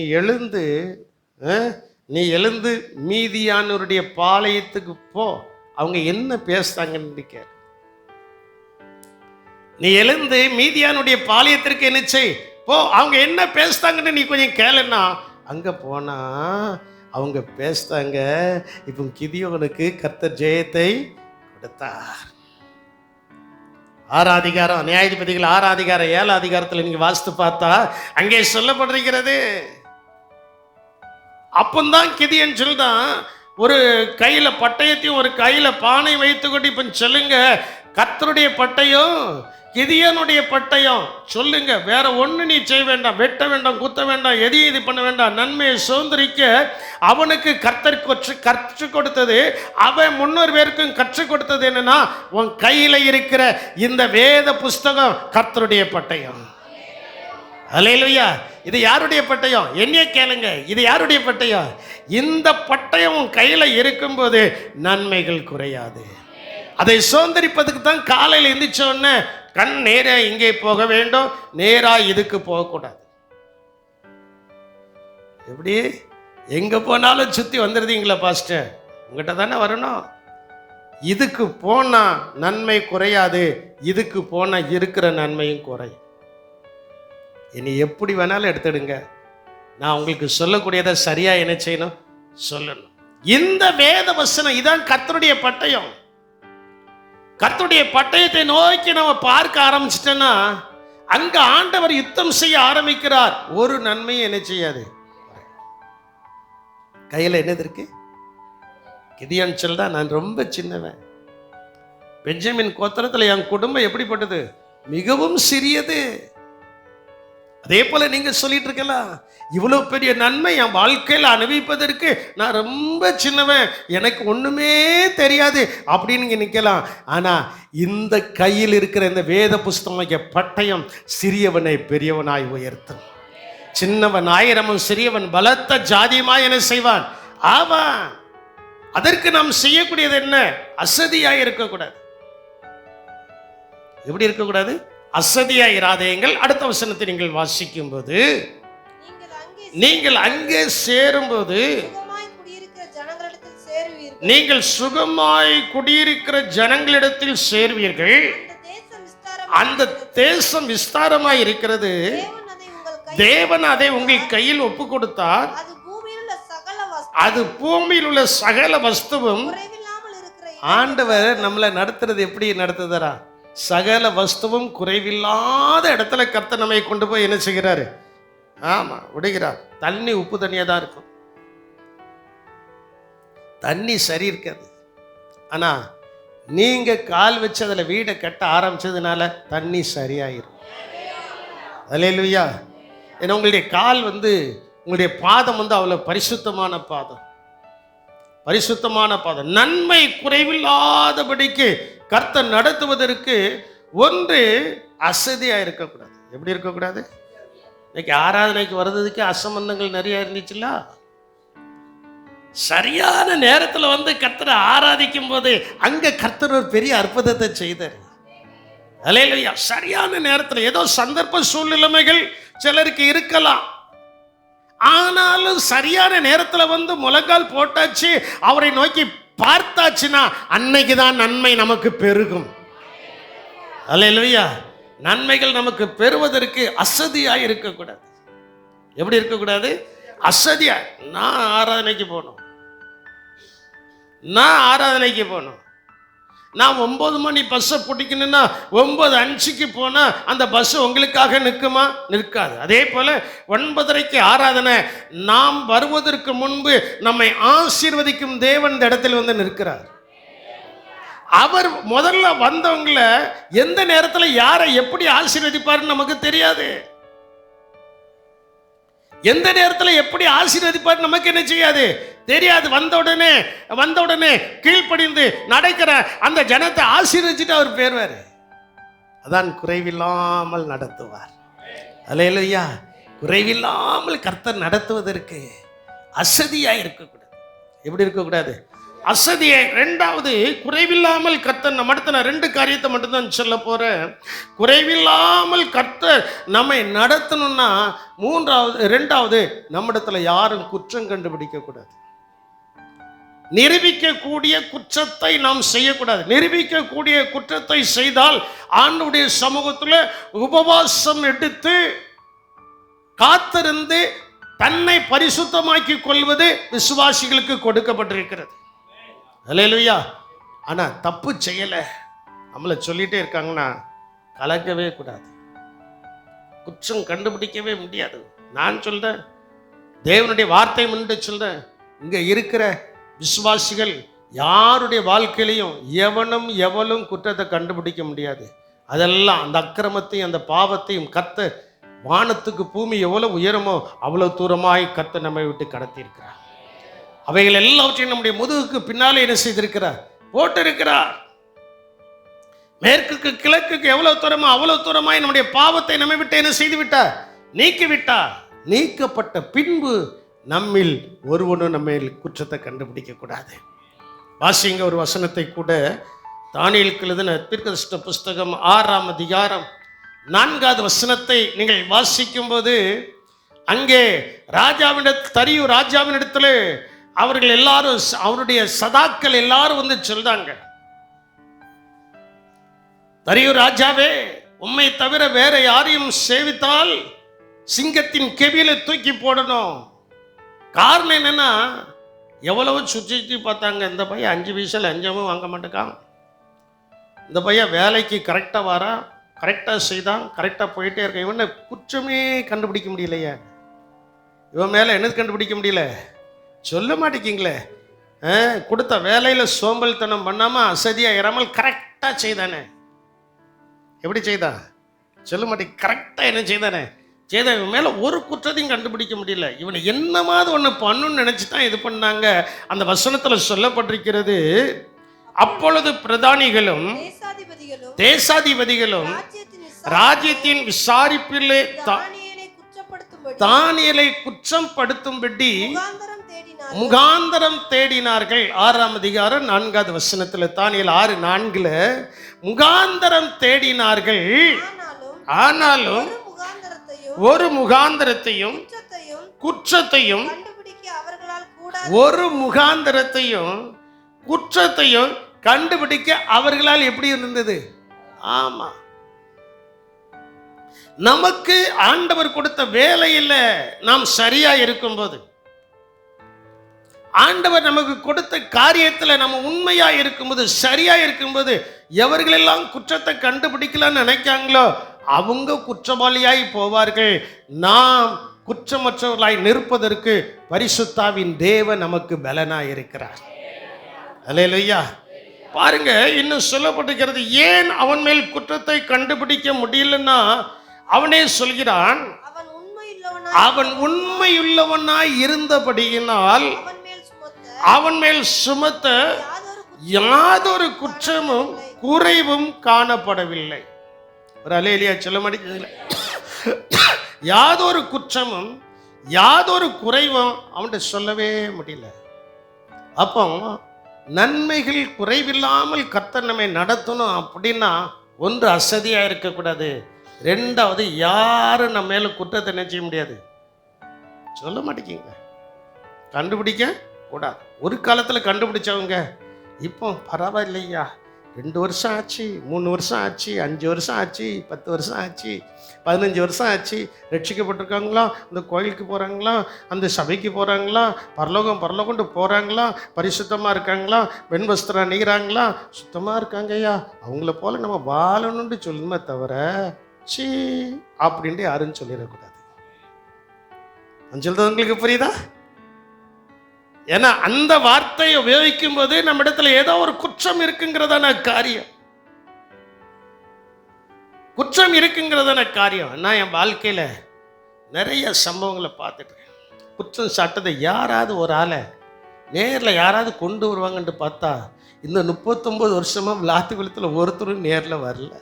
A: எழுந்து மீதியானவருடைய பாளையத்துக்கு போ. அவங்க என்ன பேசுறாங்கன்னு கேள். நீ எழுந்து மீதியானுடைய பாளையத்திற்கு என்ன செய், போ. அவங்க என்ன பேசுறாங்கன்னு நீ கொஞ்சம் கேளுன்னா, அங்க போனா அவங்க பேசுறாங்க, இப்போ கிதியோனுக்கு கர்த்தர் ஜெயத்தை கொடுத்தார். 6 அதிகாரம், நியாயாதிபதிகள் 6 அதிகாரம் 7 அதிகாரத்தில் நீங்க வாசித்து பார்த்தா அங்கே சொல்லப்பட்டிருக்கிறது. அப்பந்தான் கிதியன் சொல்றான், ஒரு கையில பட்டயத்தையும் ஒரு கையில பானை வைத்துக்கொண்டு இப்ப சொல்லுங்க, கர்த்தருடைய பட்டயம் கிதியனுடைய பட்டயம் சொல்லுங்க, வேற ஒண்ணு நீ செய்ய வேண்டாம், வெட்ட வேண்டாம், குத்த வேண்டாம், எதையும் இது பண்ண வேண்டாம். நன்மையை சுதந்திரிக்க அவனுக்கு கர்த்தர் கற்றுக் கொடுத்தது, அவன் 300 பேருக்கும் கற்றுக் கொடுத்தது என்னன்னா, உன் கையில இருக்கிற இந்த வேத புஸ்தகம் கர்த்தருடைய பட்டயம். அல்லேலூயா. இது யாருடைய பட்டயம்? என்னைய கேளுங்க, இது யாருடைய பட்டயம்? இந்த பட்டயம் உன் கையில இருக்கும்போது நன்மைகள் குறையாது. அதை சுதந்திரிப்பதுக்கு தான் காலையில் எந்திரிச்ச உடனே கண் நேரா இங்கே போக வேண்டும், நேரா இதுக்கு போகக்கூடாது. எப்படி எங்க போனாலும் சுத்தி வந்துருந்தீங்களா பாஸ்டர்? உங்ககிட்ட தானே வரணும். இதுக்கு போனா நன்மை குறையாது, இதுக்கு போனா இருக்கிற நன்மையும் குறையும். இனி எப்படி வேணாலும் எடுத்துடுங்க, நான் உங்களுக்கு சொல்லக்கூடியதை சரியா என்ன செய்யணும், சொல்லணும். இந்த வேத வசனம் இதான் கர்த்தருடைய பட்டயம். கர்த்தருடைய பட்டயத்தை நோக்கி நம்ம பார்க்க ஆரம்பிச்சிட்டோன்னா அங்க ஆண்டவர் யுத்தம் செய்ய ஆரம்பிக்கிறார். ஒரு நன்மையும் என்ன செய்யாது. கையில என்னது இருக்கு? கிதியோன் சொல்றா, நான் ரொம்ப சின்னவன், பெஞ்சமின் கோத்திரத்தில் என் குடும்பம் எப்படிப்பட்டது, மிகவும் சிறியது. அதே போல நீங்க சொல்லிட்டு இருக்கலாம், இவ்வளவு பெரிய நன்மை என் வாழ்க்கையில் அனுபவிப்பதற்கு நான் ரொம்ப சின்னவன், எனக்கு ஒண்ணுமே தெரியாது அப்படின்னு நீங்க நிக்கலாம். ஆனா இந்த கையில் இருக்கிற இந்த வேத புஸ்தகம் பட்டயம் சிறியவனை பெரியவனாய் உயர்த்தும். சின்னவன் 1000 சிறியவன் பலத்த ஜாதியுமாய் என்ன செய்வான் ஆவான். அதற்கு நாம் செய்யக்கூடியது என்ன? அசதியாய் இருக்கக்கூடாது. எப்படி இருக்கக்கூடாது? அசதியாயிராதேங்கள். அடுத்த வசனத்தை நீங்கள் வாசிக்கும் போது, நீங்கள் அங்கே சேரும்போது நீங்கள் சுகமாய் குடியிருக்கிற ஜனங்களிடத்தில் சேர்வீர்கள். அந்த தேசம் விஸ்தாரமாய் இருக்கிறது. தேவன் அதை உங்கள் கையில் ஒப்பு கொடுத்தார். அது பூமியில் உள்ள சகல வஸ்துவும். ஆண்டவர் நம்மளை நடத்துறது எப்படி நடத்துதரா? சகல வஸ்துவும் குறைவில்லாத இடத்துல கர்த்தர் நம்மை கொண்டு போய் என்ன செய்கிறாரு? ஆமா, விடுகிறார். தண்ணி உப்பு தண்ணியா தான் இருக்கும், தண்ணி சரி இருக்காது. ஆனா நீங்க கால் வச்சு அதுல வீடை கட்ட ஆரம்பிச்சதுனால தண்ணி சரியாயிரும். அல்லேலூயா. ஏன்னா உங்களுடைய கால் உங்களுடைய பாதம் அவ்வளவு பரிசுத்தமான பாதம், பரிசுத்தமான பாதம். நன்மை குறைவில்லாதபடிக்கு கர்த்தர் நடத்துவதற்கு ஒன்று அசதியா இருக்கக்கூடாது. எப்படி இருக்கக்கூடாது? இன்னைக்கு ஆராதனைக்கு வர்றதுக்கு அசம்பந்தங்கள் நிறைய இருந்துச்சுல்ல. சரியான நேரத்தில் கர்த்தரை ஆராதிக்கும் போது அங்க கர்த்தர் ஒரு பெரிய அற்புதத்தை செய்தார். அல்லேலூயா. சரியான நேரத்தில் ஏதோ சந்தர்ப்ப சூழ்நிலைமைகள் சிலருக்கு இருக்கலாம், ஆனாலும் சரியான நேரத்தில் முழங்கால் போட்டாச்சு, அவரை நோக்கி பார்த்தாச்சுன்னா அன்னைக்கு தான் நன்மை நமக்கு பெருகும். அல்லேலூயா. நன்மைகள் நமக்கு பெறுவதற்கு அசதியாய் இருக்கக்கூடாது. எப்படி இருக்கக்கூடாது? அசதியா. நான் ஆராதனைக்கு போகணும், நான் 9 மணி பஸ்ஸை பிடிக்கணும்னா 9:05 போனா அந்த பஸ் உங்களுக்காக நிற்குமா? நிற்காது. அதே போல 9:30 ஆராதனை. நாம் வருவதற்கு முன்பு நம்மை ஆசீர்வதிக்கும் தேவன் இந்த இடத்தில் நிற்கிறார். அவர் முதல்ல வந்தவங்களை எந்த நேரத்தில் யாரை எப்படி ஆசீர்வதிப்பாருன்னு நமக்கு தெரியாது. எந்த நேரத்தில் எப்படி ஆசீர்வதிப்பார் நமக்கு என்ன செய்யாது, தெரியாது. வந்த உடனே கீழ்ப்படிந்து நடக்கிற அந்த ஜனத்தை ஆசீர்வதிச்சுட்டு அவர் பேருவார். அதான் குறைவில்லாமல் நடத்துவார். அல்லேலூயா. குறைவில்லாமல் கர்த்தர் நடத்துவதற்கு அசதியா இருக்கக்கூடாது. எப்படி இருக்கக்கூடாது? அசதியை. இரண்டாவது, குறைவில்லாமல் கர்த்தர் நடத்தின 2 காரியத்தை மட்டும்தான் சொல்ல போறேன். குறைவில்லாமல் கர்த்தர் நம்மை நடத்தணும்னா இரண்டாவது, நம்மிடத்துல யாரும் குற்றம் கண்டுபிடிக்க கூடாது. நிரூபிக்கக்கூடிய குற்றத்தை நாம் செய்யக்கூடாது. நிரூபிக்கக்கூடிய குற்றத்தை செய்தால் ஆண்டவருடைய சமூகத்தில் உபவாசம் எடுத்து காத்திருந்து தன்னை பரிசுத்தமாக்கி கொள்வது விசுவாசிகளுக்கு கொடுக்கப்பட்டிருக்கிறது. அல்லேலூயா. ஆனா தப்பு செய்யல நம்மளை சொல்லிட்டே இருக்காங்கன்னா கலக்கவே கூடாது, குற்றம் கண்டுபிடிக்கவே முடியாது. நான் சொல்றேன், தேவனுடைய வார்த்தை முன்னிட்டு சொல்றேன், இங்க இருக்கிற விசுவாசிகள் யாருடைய வாழ்க்கையிலையும் எவளும் குற்றத்தை கண்டுபிடிக்க முடியாது. அதெல்லாம் அந்த அக்கிரமத்தையும் அந்த பாவத்தையும் கர்த்தர் வானத்துக்கு பூமி எவ்வளவு உயரமோ அவ்வளவு தூரமாய் கர்த்தர் நம்மை விட்டு கடத்தி இருக்கிறார். அவைகள் எல்லாவற்றையும் நம்முடைய முதுகுக்கு பின்னாலே என்ன செய்திருக்கிறார்? போட்டிருக்கிறார். மேற்குக்கு கிழக்குக்கு எவ்வளவு தூரமோ அவ்வளவு தூரமாய் நம்முடைய பாவத்தை நம்மை விட்டு என்ன செய்து விட்டார்? நீக்கிவிட்டார். நீக்கப்பட்ட பின்பு நம்மில் ஒருவனும் நம்ம குற்றத்தை கண்டுபிடிக்க கூடாது. வாசிங்க ஒரு வசனத்தை கூட. தானியேலுக்கு எழுதின தீர்க்கதரிசன புஸ்தகம் 6ஆம் அதிகாரம் 4வது வசனத்தை நீங்கள் வாசிக்கும் போது, அங்கே தரியு ராஜாவினிடத்துல அவர்கள் எல்லாரும், அவருடைய சதாக்கள் எல்லாரும் சொல்றாங்க, தரியு ராஜாவே, உம்மை தவிர வேற யாரையும் சேவித்தால் சிங்கத்தின் கெவியில தூக்கி போடணும். காரணம் என்னன்னா, எவ்வளவு சுற்றி பார்த்தாங்க. இந்த பையன் 5 பைசா லஞ்சமும் வாங்க மாட்டேக்கான், இந்த பையன் வேலைக்கு கரெக்டாக வரா, கரெக்டாக செய்தான், கரெக்டாக போயிட்டே இருக்கான், இவனை குற்றமே கண்டுபிடிக்க முடியலையே. இவன் மேலே என்னது கண்டுபிடிக்க முடியல? சொல்ல மாட்டேங்கிங்களே. கொடுத்த வேலையில் சோம்பல்தனம் பண்ணாமல் அசதியாக இறாமல் கரெக்டாக செய்தானே. எப்படி செய்தான்? சொல்ல மாட்டேங்க. கரெக்டாக என்ன செய்தானே? செய்தான். இவன் மேலே ஒரு குற்றத்தையும் கண்டுபிடிக்க முடியல. இவனை என்னமாவது ஒன்று பண்ணுன்னு நினச்சி தான் இது பண்ணாங்க. அந்த வசனத்தில் சொல்லப்பட்டிருக்கிறது, அப்பொழுது பிரதானிகளும் தேசாதிபதிகளும் ராஜ்யத்தின் விசாரிப்பிலே தானியேலை குற்றம் படுத்தும்படி முகாந்தரம் தேடினார்கள். 6ஆம் அதிகாரம் 4வது வசனத்தில் தானியேல் 6:4 முகாந்தரம் தேடினார்கள். ஆனாலும் ஒரு முகாந்தரத்தையும் குற்றத்தையும் ஒரு முகாந்தரத்தையும் குற்றத்தையும் கண்டுபிடிக்க அவர்களால் எப்படி இருந்தது? ஆமா, நமக்கு ஆண்டவர் கொடுத்த வேலையில் நாம் சரியா இருக்கும்போது, ஆண்டவர் நமக்கு கொடுத்த காரியத்தில் நம்ம உண்மையா இருக்கும்போது, சரியா இருக்கும்போது, எவர்களெல்லாம் குற்றத்தை கண்டுபிடிக்கலாம்னு நினைக்காங்களோ அவங்க குற்றவாளியாய் போவார்கள். நாம் குற்றமற்றவர்களாய் நிற்பதற்கு பரிசுத்தாவின் தேவன் நமக்கு பலனாய் இருக்கிறார். அல்லேலூயா. பாருங்க, இன்னும் சொல்லப்பட்டிருக்கிறது. ஏன் அவன் மேல் குற்றத்தை கண்டுபிடிக்க முடியலன்னா அவனே சொல்கிறான், அவன் உண்மையுள்ளவனாய் இருந்தபடியினால் அவன் மேல் சுமத்த யாதொரு குற்றமும் குறைவும் காணப்படவில்லை. ஒரு அல்லேலூயா சொல்ல மாட்டேங்குது. யாதொரு குற்றமும் யாதொரு குறைவும் அவன்கிட்ட சொல்லவே முடியல. அப்போ நன்மைகள் குறைவில்லாமல் கர்த்தர் நம்மை நடத்தணும் அப்படின்னா, ஒன்று அசதியாக இருக்கக்கூடாது, ரெண்டாவது யாரும் நம்ம மேலே குற்றத்தை என்ன செய்ய முடியாது, சொல்ல மாட்டேங்கிங்க, கண்டுபிடிக்க கூடாது. ஒரு காலத்தில் கண்டுபிடிச்சவங்க இப்போ பரவாயில்லையா, 2 வருஷம் ஆச்சு, 3 வருஷம் ஆச்சு, 5 வருஷம் ஆச்சு, 10 வருஷம் ஆச்சு, 15 வருஷம் ஆச்சு, ரட்சிக்கப்பட்டிருக்காங்களா, இந்த கோயிலுக்கு போகிறாங்களா, அந்த சபைக்கு போகிறாங்களா, பரலோகம்ட்டு போகிறாங்களா, பரிசுத்தமாக இருக்காங்களா, வெண்வஸ்திரம் அணிகிறாங்களா, சுத்தமாக இருக்காங்க ஐயா, அவங்கள போல் நம்ம வாழணும்னு சொல்லுமே தவிர சீ அப்படின்ட்டு யாருன்னு சொல்லிடக்கூடாது. நான் சொல்றது உங்களுக்கு புரியுதா? ஏன்னா அந்த வார்த்தையை உபயோகிக்கும் போது நம்ம இடத்துல ஏதோ ஒரு குற்றம் இருக்குங்கிறதான காரியம், குற்றம் இருக்குங்கிறதான காரியம். நான் என் வாழ்க்கையில் நிறைய சம்பவங்களை பார்த்துட்டேன். குற்றம் சாட்டதை யாராவது ஒரு ஆளை நேரில் யாராவது கொண்டு வருவாங்கன்ட்டு பார்த்தா, இந்த 39 வருஷமாக விளாத்து குளத்தில் ஒருத்தரும் நேரில் வரல.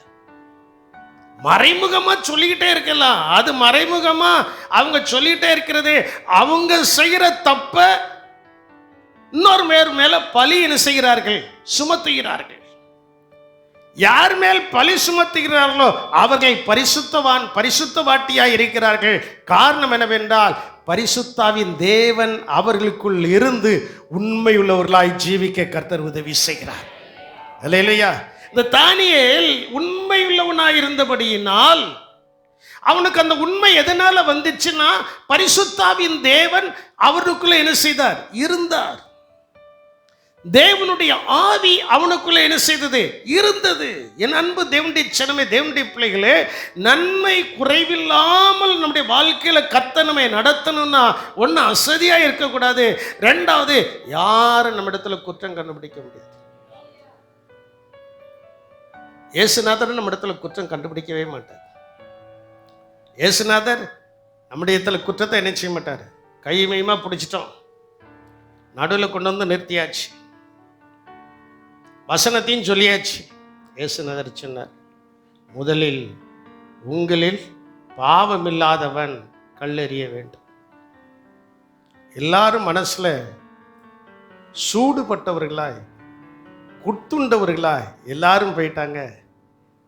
A: மறைமுகமா சொல்லிக்கிட்டே இருக்கலாம். அது மறைமுகமா அவங்க சொல்லிக்கிட்டே இருக்கிறது, அவங்க செய்கிற தப்ப இன்னொரு மேல பழி என்ன செய்கிறார்கள், சுமத்துகிறார்கள். யார் மேல் பழி சுமத்துகிறார்களோ அவர்கள் பரிசுத்தவாட்டியாய் இருக்கிறார்கள். காரணம் என்னவென்றால், பரிசுத்தாவின் தேவன் அவர்களுக்குள் இருந்து உண்மையுள்ளவர்களாய் ஜீவிக்க கர்த்தர் உதவி செய்கிறார். அல்லேலூயா. இந்த தானியேல் உண்மையுள்ளவனாய் இருந்தபடியினால் அவனுக்கு அந்த உண்மை எதனால வந்துச்சுன்னா, பரிசுத்தாவின் தேவன் அவனுக்குள்ள என்ன செய்தார், இருந்தார். தேவனுடைய ஆவி அவனுக்குள்ள என்ன செய்தது, இருந்தது. என் அன்பு தேவனுடைய ஜனமே, தேவனுடைய பிள்ளைகளே, நன்மை குறைவில்லாமல் நம்முடைய வாழ்க்கையில கர்த்தர் நம்மை நடத்தணும்னா, ஒன்று அசதியா இருக்கக்கூடாது, ரெண்டாவது யாரும் நம்ம இடத்துல குற்றம் கண்டுபிடிக்க முடியாது. இயேசுநாதர் நம்ம இடத்துல குற்றம் கண்டுபிடிக்கவே மாட்டார். இயேசுநாதர் நம்முடைய இடத்துல குற்றத்தை என்ன செய்ய மாட்டார். கைமையுமா பிடிச்சிட்டோம், நடுவில் கொண்டு வந்து நிறுத்தியாச்சு, வசனத்தையும் சொல்லியாச்சு. இயேசுநாதர் சொன்னார், முதலில் உங்களில் பாவமில்லாதவன் கல்லெறிய வேண்டும். எல்லாரும் மனசுல சூடுபட்டவர்களாய் குத்துண்டவர்களாய் எல்லாரும் போயிட்டாங்க.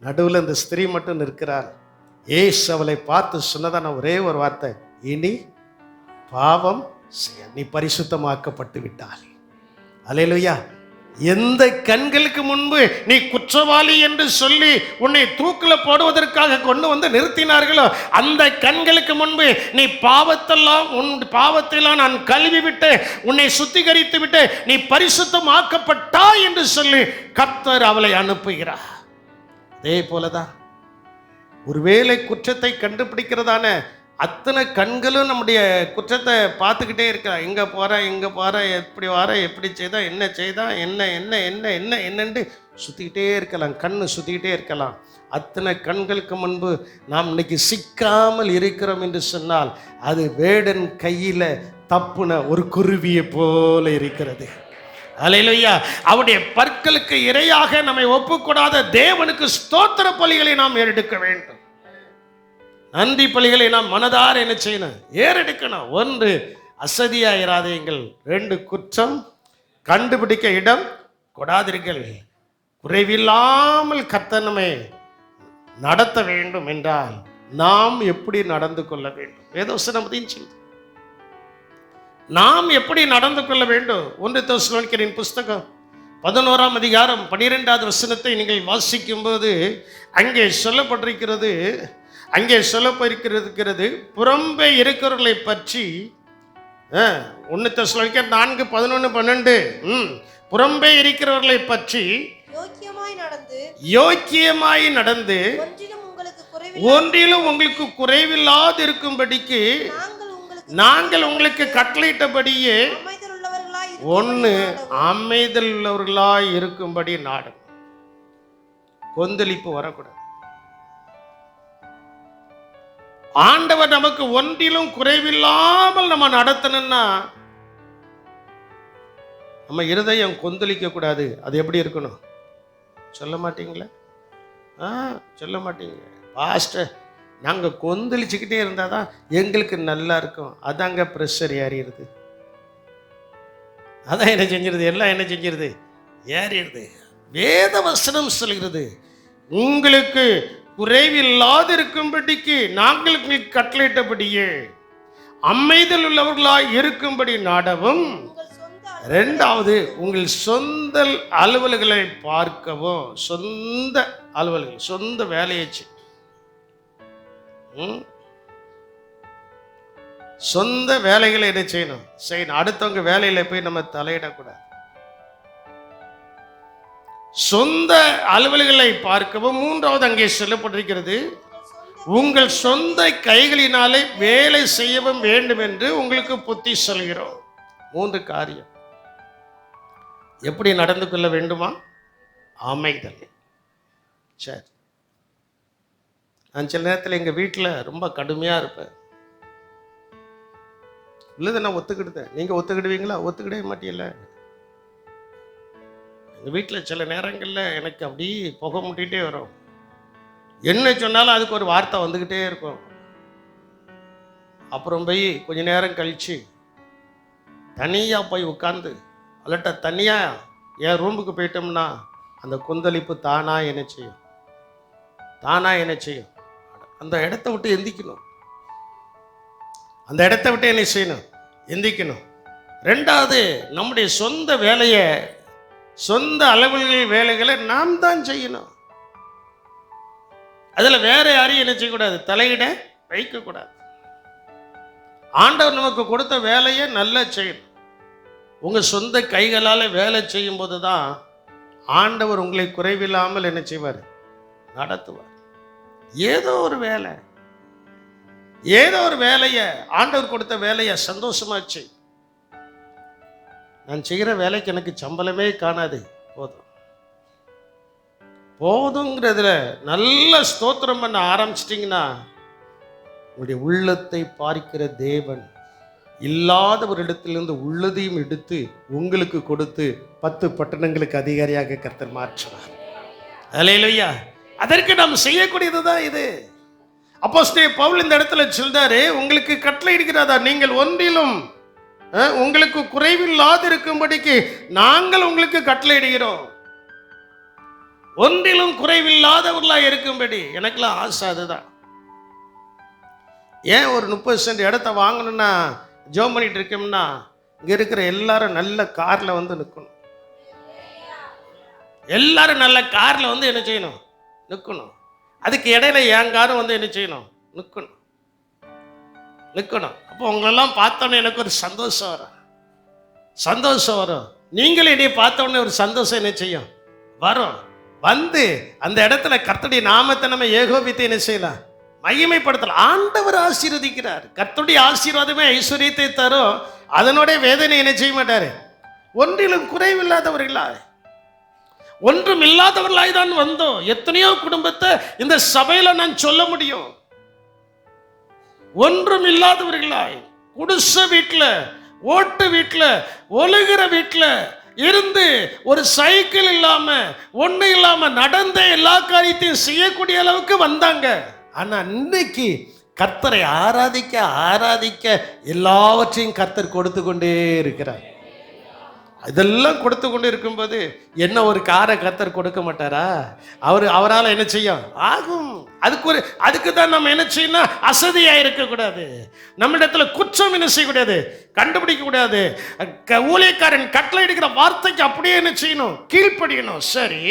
A: நடுவில் இந்த ஸ்திரீ மட்டும் நிற்கிறார். ஏசு அவளை பார்த்து சொன்னதான ஒரே ஒரு வார்த்தை, இனி பாவம் செய்ய நீ பரிசுத்தமாக்கப்பட்டு விட்டாள். அல்லேலூயா. எந்த கண்களுக்கு முன்பு நீ குற்றவாளி என்று சொல்லி உன்னை தூக்கில் போடுவதற்காக கொண்டு வந்து நிறுத்தினார்களோ, அந்த கண்களுக்கு முன்பு நீ பாவத்தெல்லாம் நான் கழுவி விட்டு உன்னை சுத்திகரித்து விட்டு நீ பரிசுத்தமாக்கப்பட்டாய் என்று சொல்லி கர்த்தர் அவளை அனுப்புகிறார். அதே போலதான் ஒருவேளை குற்றத்தை கண்டுபிடிக்கிறதான அத்தனை கண்களும் நம்முடைய குற்றத்தை பார்த்துக்கிட்டே இருக்கா. எங்கே போகிறேன், எங்கே போகிறேன், எப்படி வரேன், எப்படி செய்தா, என்ன செய்தா, என்ன என்ன என்ன என்ன என்னன்னு சுற்றிக்கிட்டே இருக்கலாம். கண்ணு சுற்றிக்கிட்டே இருக்கலாம். அத்தனை கண்களுக்கு முன்பு நாம் இன்னைக்கு சிக்காமல் இருக்கிறோம் என்று சொன்னால், அது வேடன் கையில் தப்புன ஒரு குருவியை போல இருக்கிறது. அல்லேலூயா. அவருடைய பற்களுக்கு இரையாக நம்மை ஒப்புக்கூடாத தேவனுக்கு ஸ்தோத்திர பலிகளை நாம் ஏறெடுக்க வேண்டும். நன்றி பலிகளை நாம் மனதார என்ன செய்யணும், ஏறெடுக்கணும். 1 அசதியாயிராதீங்கள், 2 குற்றம் கண்டுபிடிக்க இடம் கொடாதீர்கள். குறைவில்லாமல் கர்த்தர் நம்மை நடத்த வேண்டும் என்றால் நாம் எப்படி நடந்து கொள்ள வேண்டும்? வேதவசனம் சொல்லுது. நாம் எப்படி நடந்து கொள்ள வேண்டும்? 1 தெசலோனிக்கரின் புஸ்தகம் 11ஆம் அதிகாரம் 12வது வசனத்தை நீங்கள் வாசிக்கும் போது அங்கே சொல்லப்பட்டிருக்கிறது புறம்பே இருக்கிறவர்களை பற்றி. 1 தெசலோனிக்கர் 4:11-12 புறம்பே இருக்கிறவர்களை பற்றி யோக்கியமாய் நடந்து ஒன்றிலும் உங்களுக்கு குறைவில்லாது இருக்கும்படிக்கு நாங்கள் உங்களுக்கு கட்டளையிட்டபடியே அமைதல் உள்ளவர்களாய் இருக்கும்படி நாடும். கொந்தளிப்பு வரக்கூடாது. ஆண்டவர் நமக்கு ஒன்றிலும் குறைவில்லாமல் நம்ம நடத்தணும்னா நம்ம இருதயம் கொந்தளிக்க கூடாது. அது எப்படி இருக்கணும்? சொல்ல மாட்டீங்களா? சொல்ல மாட்டீங்க. பாஸ்டர், நாங்கள் கொந்தளிச்சுக்கிட்டே இருந்தால் தான் எங்களுக்கு நல்லா இருக்கும். அதாங்க ப்ரெஷர் ஏறிடுது. அதான் என்ன செஞ்சிருது? எல்லாம் என்ன செஞ்சிருது? ஏறிடுது. வேத வசனம் சொல்கிறது, உங்களுக்கு குறைவில்லாது இருக்கும்படிக்கு நாங்கள் உங்களுக்கு கட்டளையிட்டபடியே அமைதல் உள்ளவர்களாய் இருக்கும்படி நாடவும். 2வது, உங்கள் சொந்த அலுவல்களை பார்க்கவும். சொந்த அலுவல்கள், சொந்த வேலையை சொந்த வேலைகளை என்ன செய்யணும்? அடுத்தவங்க வேலையில போய் நம்ம தலையிடக்கூடாது. சொந்த அலுவல்களை பார்க்கவும். 3வது அங்கே சொல்லப்பட்டிருக்கிறது, உங்கள் சொந்த கைகளினாலே வேலை செய்யவும் வேண்டும் என்று உங்களுக்கு புத்தி சொல்கிறோம். 3 காரியம். எப்படி நடந்து கொள்ள வேண்டுமா? அமைதல். சரி, நான் சில நேரத்தில் எங்கள் வீட்டில் ரொம்ப கடுமையாக இருப்பேன். இல்லதை நான் ஒத்துக்கிட்டேன். நீங்கள் ஒத்துக்கிடுவீங்களா? ஒத்துக்கிடவே மாட்டீங்கள. எங்கள் வீட்டில் சில நேரங்களில் எனக்கு அப்படி புகை முட்டிகிட்டே வரும். என்ன சொன்னாலும் அதுக்கு ஒரு வார்த்தை வந்துக்கிட்டே இருக்கும். அப்புறம் போய் கொஞ்ச நேரம் கழித்து தனியாக போய் உட்காந்து அல்லட்ட தனியாக என் ரூமுக்கு போயிட்டோம்னா அந்த கொந்தளிப்பு தானாக என்ன செய்யும்? அந்த இடத்த விட்டு எந்திக்கணும். அந்த இடத்த விட்டு என்ன செய்யணும்? எந்திக்கணும். 2வது, நம்முடைய சொந்த வேலையை, சொந்த அலுவல்கள் வேலைகளை நாம் தான் செய்யணும். அதில் வேற யாரையும் என்ன செய்யக்கூடாது? தலையிட வைக்கக்கூடாது. ஆண்டவர் நமக்கு கொடுத்த வேலையை நல்லா செய்யணும். உங்கள் சொந்த கைகளால் வேலை செய்யும் போது தான் ஆண்டவர் உங்களை குறைவில்லாமல் என்ன செய்வார்? நடத்துவார். ஏதோ ஒரு வேலையை, ஆண்டவர் கொடுத்த வேலையை சந்தோஷமாச்சு. நான் செய்கிற வேலைக்கு எனக்கு சம்பளமே காணாது, போதுங்கிறதுல நல்ல ஸ்தோத்திரம் பண்ண ஆரம்பிச்சிட்டிங்கன்னா உங்களுடைய உள்ளத்தை பார்க்கிற தேவன் இல்லாத ஒரு இடத்திலிருந்து உள்ளதையும் எடுத்து உங்களுக்கு கொடுத்து 10 பட்டணங்களுக்கு அதிகாரியாக கர்த்தர் மாற்றுவார். அல்லேலூயா. அதற்கு நாம் செய்யக்கூடியதுதான் இது. அப்போஸ்தலன் பவுல் இந்த இடத்துல சொல்றாரு, உங்களுக்கு கட்டளை இருக்கிறதா, நீங்கள் ஒன்றிலும் உங்களுக்கு குறைவில்லாது இருக்கும்படிக்கு நாங்கள் உங்களுக்கு கட்டளை இடுகிறோம். ஒன்றிலும் குறைவில்லாதவர்களா இருக்கும்படி. எனக்குலாம் ஆசை அதுதான். ஏன் ஒரு 30 சென்ட் இடத்த வாங்கணும்னா ஜோம் பண்ணிட்டு இருக்கோம்னா இங்கே இருக்கிற எல்லாரும் நல்ல காரில் வந்து நிற்கணும். எல்லாரும் நல்ல காரில் வந்து என்ன செய்யணும்? நிற்கணும். அதுக்கு இடையில என் காரும் வந்து என்ன செய்யணும்? நிற்கணும். அப்போ உங்களெல்லாம் பார்த்தோன்னே எனக்கு ஒரு சந்தோஷம் வரும். நீங்களும் என்னை பார்த்தோன்னே ஒரு சந்தோஷம் என்ன செய்யும்? வரும். வந்து அந்த இடத்துல கர்த்தருடைய நாமத்தை நம்ம ஏகோபித்து என்ன செய்யலாம்? மகிமைப்படுத்தலாம். ஆண்டவர் ஆசீர்வதிக்கிறார். கர்த்தருடைய ஆசீர்வாதமே ஐஸ்வர்யத்தை தரும். அதனுடைய வேதனை என்ன செய்ய மாட்டாரு? ஒன்றிலும் குறைவில்லாதவர்களாய், ஒன்றும் இல்லாதவர்களாய் தான் வந்தோம். எத்தனையோ குடும்பத்தை இந்த சபையில நான் சொல்ல முடியும். ஒன்றும் இல்லாதவர்களாய், குடிசை வீட்டில், ஓட்டு வீட்டில், ஒழுகிற வீட்டில் இருந்து ஒரு சைக்கிள் இல்லாம, ஒண்ணு இல்லாம நடந்த எல்லா காரியத்தையும் செய்யக்கூடிய அளவுக்கு வந்தாங்க. ஆனா இன்னைக்கு கர்த்தரை ஆராதிக்க எல்லாவற்றையும் கர்த்தர் கொடுத்து கொண்டே இருக்கிறார். இதெல்லாம் கொடுத்து கொண்டு இருக்கும்போது என்ன ஒரு காரை கர்த்தர் கொடுக்க மாட்டாரா? அவரால் என்ன செய்யும் ஆகும். அதுக்கு தான் நம்ம என்ன செய்யணும், அசதியா இருக்கக்கூடாது. நம்ம இடத்துல குற்றம் என்ன செய்யக்கூடாது, கண்டுபிடிக்க கூடாது. ஊழியக்காரன் கட்டளை எடுக்கிற வார்த்தைக்கு அப்படியே என்ன செய்யணும், கீழ்ப்படியணும். சரி,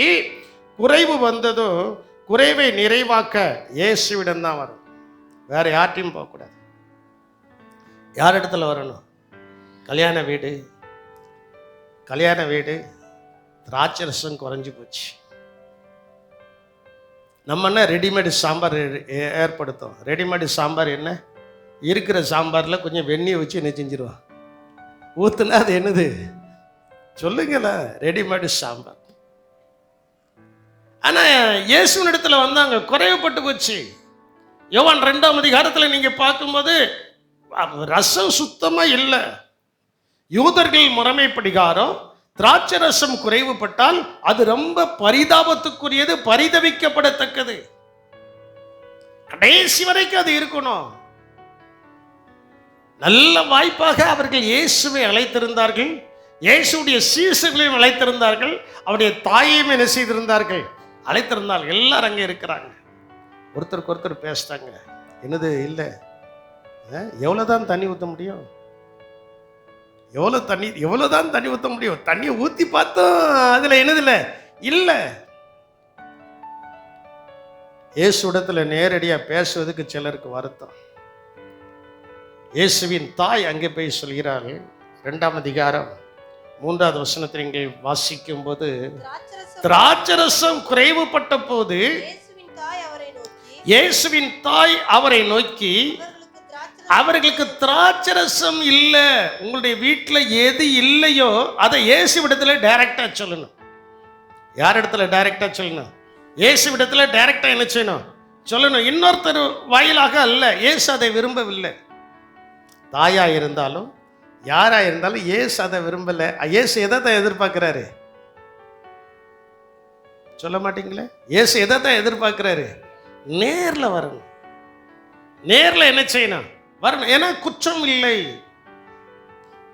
A: குறைவு வந்ததும் குறைவை நிறைவாக்க இயேசுவிடம் தான் வரும், வேற யார்ட்டையும் போகக்கூடாது. யார் இடத்துல வரணும்? கல்யாண வீடு திராட்சரசம் குறைஞ்சி போச்சு. நம்ம என்ன ரெடிமேடு சாம்பார் ஏற்படுத்தும். ரெடிமேடு சாம்பார் என்ன, இருக்கிற சாம்பாரில் கொஞ்சம் வெந்நீர் வச்சு என்ன செஞ்சிருவான், ஊற்றுனா அது என்னது சொல்லுங்களா, ரெடிமேடு சாம்பார். ஆனால் இயேசுவின் இடத்துல வந்தாங்க, குறைவுபட்டு போச்சு. யோவான் 2ஆம் அதிகாரத்தில் நீங்கள் பார்க்கும்போது ரசம் சுத்தமாக இல்லை. யூதர்கள் முறைமைப்படிகாரம் திராட்சை ரசம் குறைவுபட்டால் அது ரொம்ப பரிதாபத்துக்குரியது, பரிதவிக்கப்படத்தக்கது. கடைசி வரைக்கும் அது இருக்கணும். நல்ல வாய்ப்பாக அவர்கள் இயேசுவை அழைத்திருந்தார்கள், இயேசுடைய சீசர்களையும் அழைத்திருந்தார்கள், அவருடைய தாயையும் என்ன செய்திருந்தார்கள், அழைத்திருந்தார்கள். எல்லாரும் அங்கே இருக்கிறாங்க, ஒருத்தருக்கு ஒருத்தர் பேசிட்டாங்க. என்னது இல்லை, எவ்வளோதான் தண்ணி ஊற்ற முடியும், எவ்வளோதான் தண்ணி ஊற்ற முடியும், தண்ணியை ஊற்றி பார்த்தோம், அதில் என்னது இல்லை. இயேசு இடத்துல நேரடியாக பேசுவதுக்கு சிலருக்கு வருத்தம். இயேசுவின் தாய் அங்கே போய் சொல்கிறார்கள். 2ஆம் அதிகாரம் 3வது வசனத்தை நீங்கள் வாசிக்கும் போது, திராட்சரசம் குறைவுபட்ட போது இயேசுவின் தாய் அவரை நோக்கி, அவர்களுக்கு திராட்சரசம் இல்லை. உங்களுடைய வீட்டில் எது இல்லையோ அதை இயேசுவிடத்துல டைரக்டா சொல்லணும். யார் இடத்துல டைரக்டா சொல்லணும்? இயேசுவிடத்துல டைரக்டா என்ன செய்யணும், சொல்லணும். இன்னொருத்தர் வாயிலாக அல்ல. இயேசு அதை விரும்பவில்லை. தாயா இருந்தாலும் யாரா இருந்தாலும் இயேசு அதை விரும்பல. இயேசு எதை தான் எதிர்பார்க்கிறாரு, சொல்ல மாட்டீங்களே? இயேசு எதை தான் எதிர்பார்க்கிறாரு, நேர்ல வரணும். நேர்ல என்ன செய்யணும், வரணும். ஏன்னா குற்றம் இல்லை.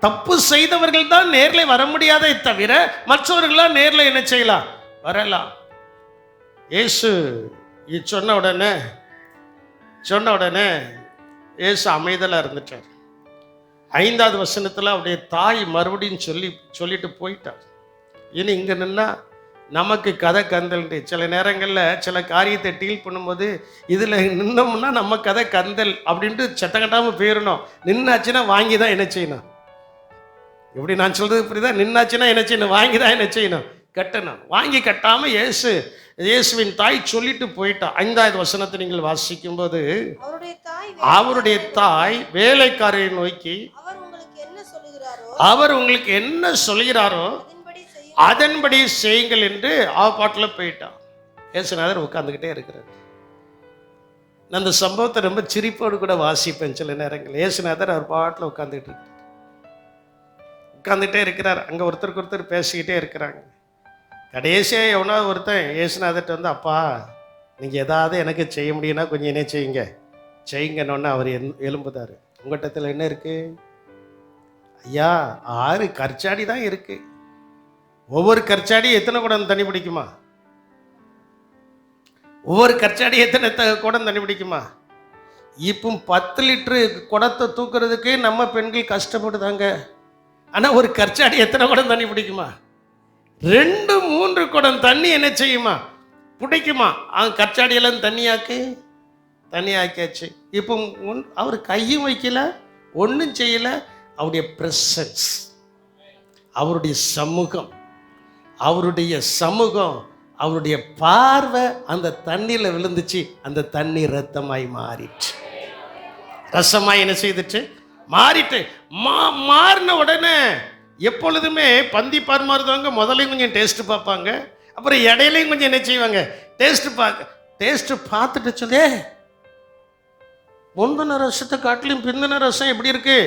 A: தப்பு செய்தவர்கள் தான் நேர்ல வர முடியாதே தவிர மற்றவர்களாம் நேர்ல என்ன செய்யலாம், வரலாம். இயேசு சொன்ன உடனே இயேசு அமைதலா இருந்துட்டார். 5வது வசனத்துல அவருடைய தாய் மறுபடியும் சொல்லிட்டு போயிட்டார். இனி இங்க நின்னா நமக்கு கதை கந்தல். சில நேரங்களில் சில காரியத்தை டீல் பண்ணும்போது இதில் நின்னோம்னா நம்ம கதை கந்தல் அப்படின்ட்டு சத்தம் கட்டாமல் போயிடணும். நின்னாச்சுன்னா வாங்கி தான் என்ன செய்யணும், எப்படி நான் சொல்றது இப்படிதான், நின்னாச்சுன்னா என்ன செய்யணும், வாங்கி தான் என்ன செய்யணும், கட்டணும். வாங்கி கட்டாமல் இயேசுவின் தாய் சொல்லிட்டு போயிட்டா. 5வது வசனத்தை நீங்கள் வாசிக்கும் போது, அவருடைய தாய் வேலைக்காரரை நோக்கி, அவர் உங்களுக்கு என்ன சொல்கிறாரோ அதன்படி செய்யுங்கள் என்று பாட்டில் போயிட்டான். இயேசுநாதர் உட்கார்ந்துக்கிட்டே இருக்கிறார். நான் அந்த சம்பவத்தை ரொம்ப சிரிப்போடு கூட வாசிப்பேன் சில நேரங்கள். இயேசுநாதர் அவர் பாட்டில் உட்கார்ந்துட்டே இருக்கிறார். அங்கே ஒருத்தருக்கு ஒருத்தர் பேசிக்கிட்டே இருக்கிறாங்க. கடைசியாக எவனாவது ஒருத்தன் இயேசுநாதர்கிட்ட வந்து, அப்பா நீங்கள் எதாவது எனக்கு செய்ய முடியும்னா கொஞ்சம் என்ன செய்யுங்கன்னு அவர் எழும்புதார். உங்கள்கிட்டத்தில் என்ன இருக்குது ஐயா? 6 கற்சாடி தான் இருக்குது. ஒவ்வொரு கற்சாடி எத்தனை குடம் தண்ணி பிடிக்குமா? ஒவ்வொரு கற்சாடி எத்தனை குடம் தண்ணி பிடிக்குமா? இப்போ 10 லிட்டரு குடத்தை தூக்குறதுக்கு நம்ம பெண்கள் கஷ்டப்படுதாங்க. ஆனால் ஒரு கற்சாடி எத்தனை குடம் தண்ணி பிடிக்குமா? 2-3 குடம் தண்ணி என்ன செய்யுமா, பிடிக்குமா? கற்சாடியெல்லாம் தண்ணியாக்கியாச்சு. இப்போ அவர் கையும் வைக்கல, ஒன்றும் செய்யலை. அவருடைய பிரசன்ஸ், அவருடைய சமூகம், அவருடைய பார்வை அந்த தண்ணியில் விழுந்துச்சு. அந்த தண்ணி ரத்தமாய் மாறிட்டு, ரசமாய் என்ன செய்துச்சு, மாறிட்டு. மாறின உடனே எப்பொழுதுமே பந்தி பரிமாறுறவங்க முதலையும் கொஞ்சம் டேஸ்ட் பார்ப்பாங்க, அப்புறம் இடையிலையும் கொஞ்சம் என்ன செய்வாங்க, டேஸ்ட் பார்த்துட்டு சொல்லே, முந்தின ரசத்தை காட்டிலும் பிந்தின ரசம் எப்படி இருக்கு,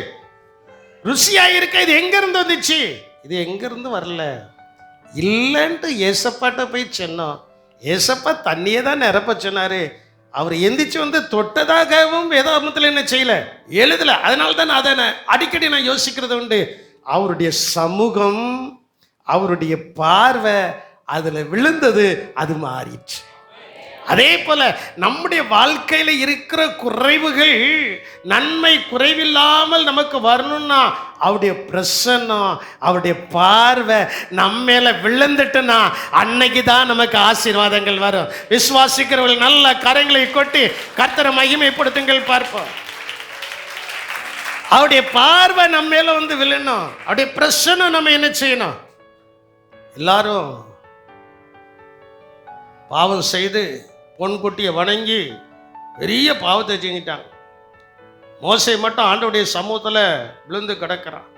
A: ருசியாக இருக்க. இது எங்கேருந்து வந்துச்சு? இது எங்கேருந்து வரல. இல்லைன்ட்டு ஏசப்பாட்ட போய் சொன்னோம். ஏசப்பா தண்ணியை தான் நிரப்ப சொன்னார். அவர் எந்திரிச்சு வந்து தொட்டதாகவும் வேதாகமத்தில் என்ன செய்யலை, எழுதலை. அதனால தான் அதை அடிக்கடி நான் யோசிக்கிறது உண்டு. அவருடைய சமூகம் அவருடைய பார்வை அதுல விழுந்தது, அது மாறிடுச்சு. அதே போல நம்முடைய வாழ்க்கையில இருக்கிற குறைவுகள் நன்மை குறைவில்லாமல் நமக்கு வரணும்னா அவருடைய பிரசன்னம், அவருடைய பார்வை நம்ம மேல விழுந்துட்டுனா அன்னைக்கு தான் நமக்கு ஆசீர்வாதங்கள் வரும். விசுவாசிக்கிறவர்கள் நல்ல கரங்களை கொட்டி கர்த்தரை மகிமைப்படுத்துங்கள் பார்ப்போம். அவருடைய பார்வை நம்ம மேல வந்து விழணும், அவருடைய பிரசன்னம் நம்ம என்ன செய்யணும். எல்லாரும் பாவம் செய்து பொன்குட்டியை வணங்கி பெரிய பாவத்தை செஞ்சிட்டாங்க. மோசே மட்டும் ஆண்டவருடைய சமூகத்தில் விழுந்து கிடக்கிறான்.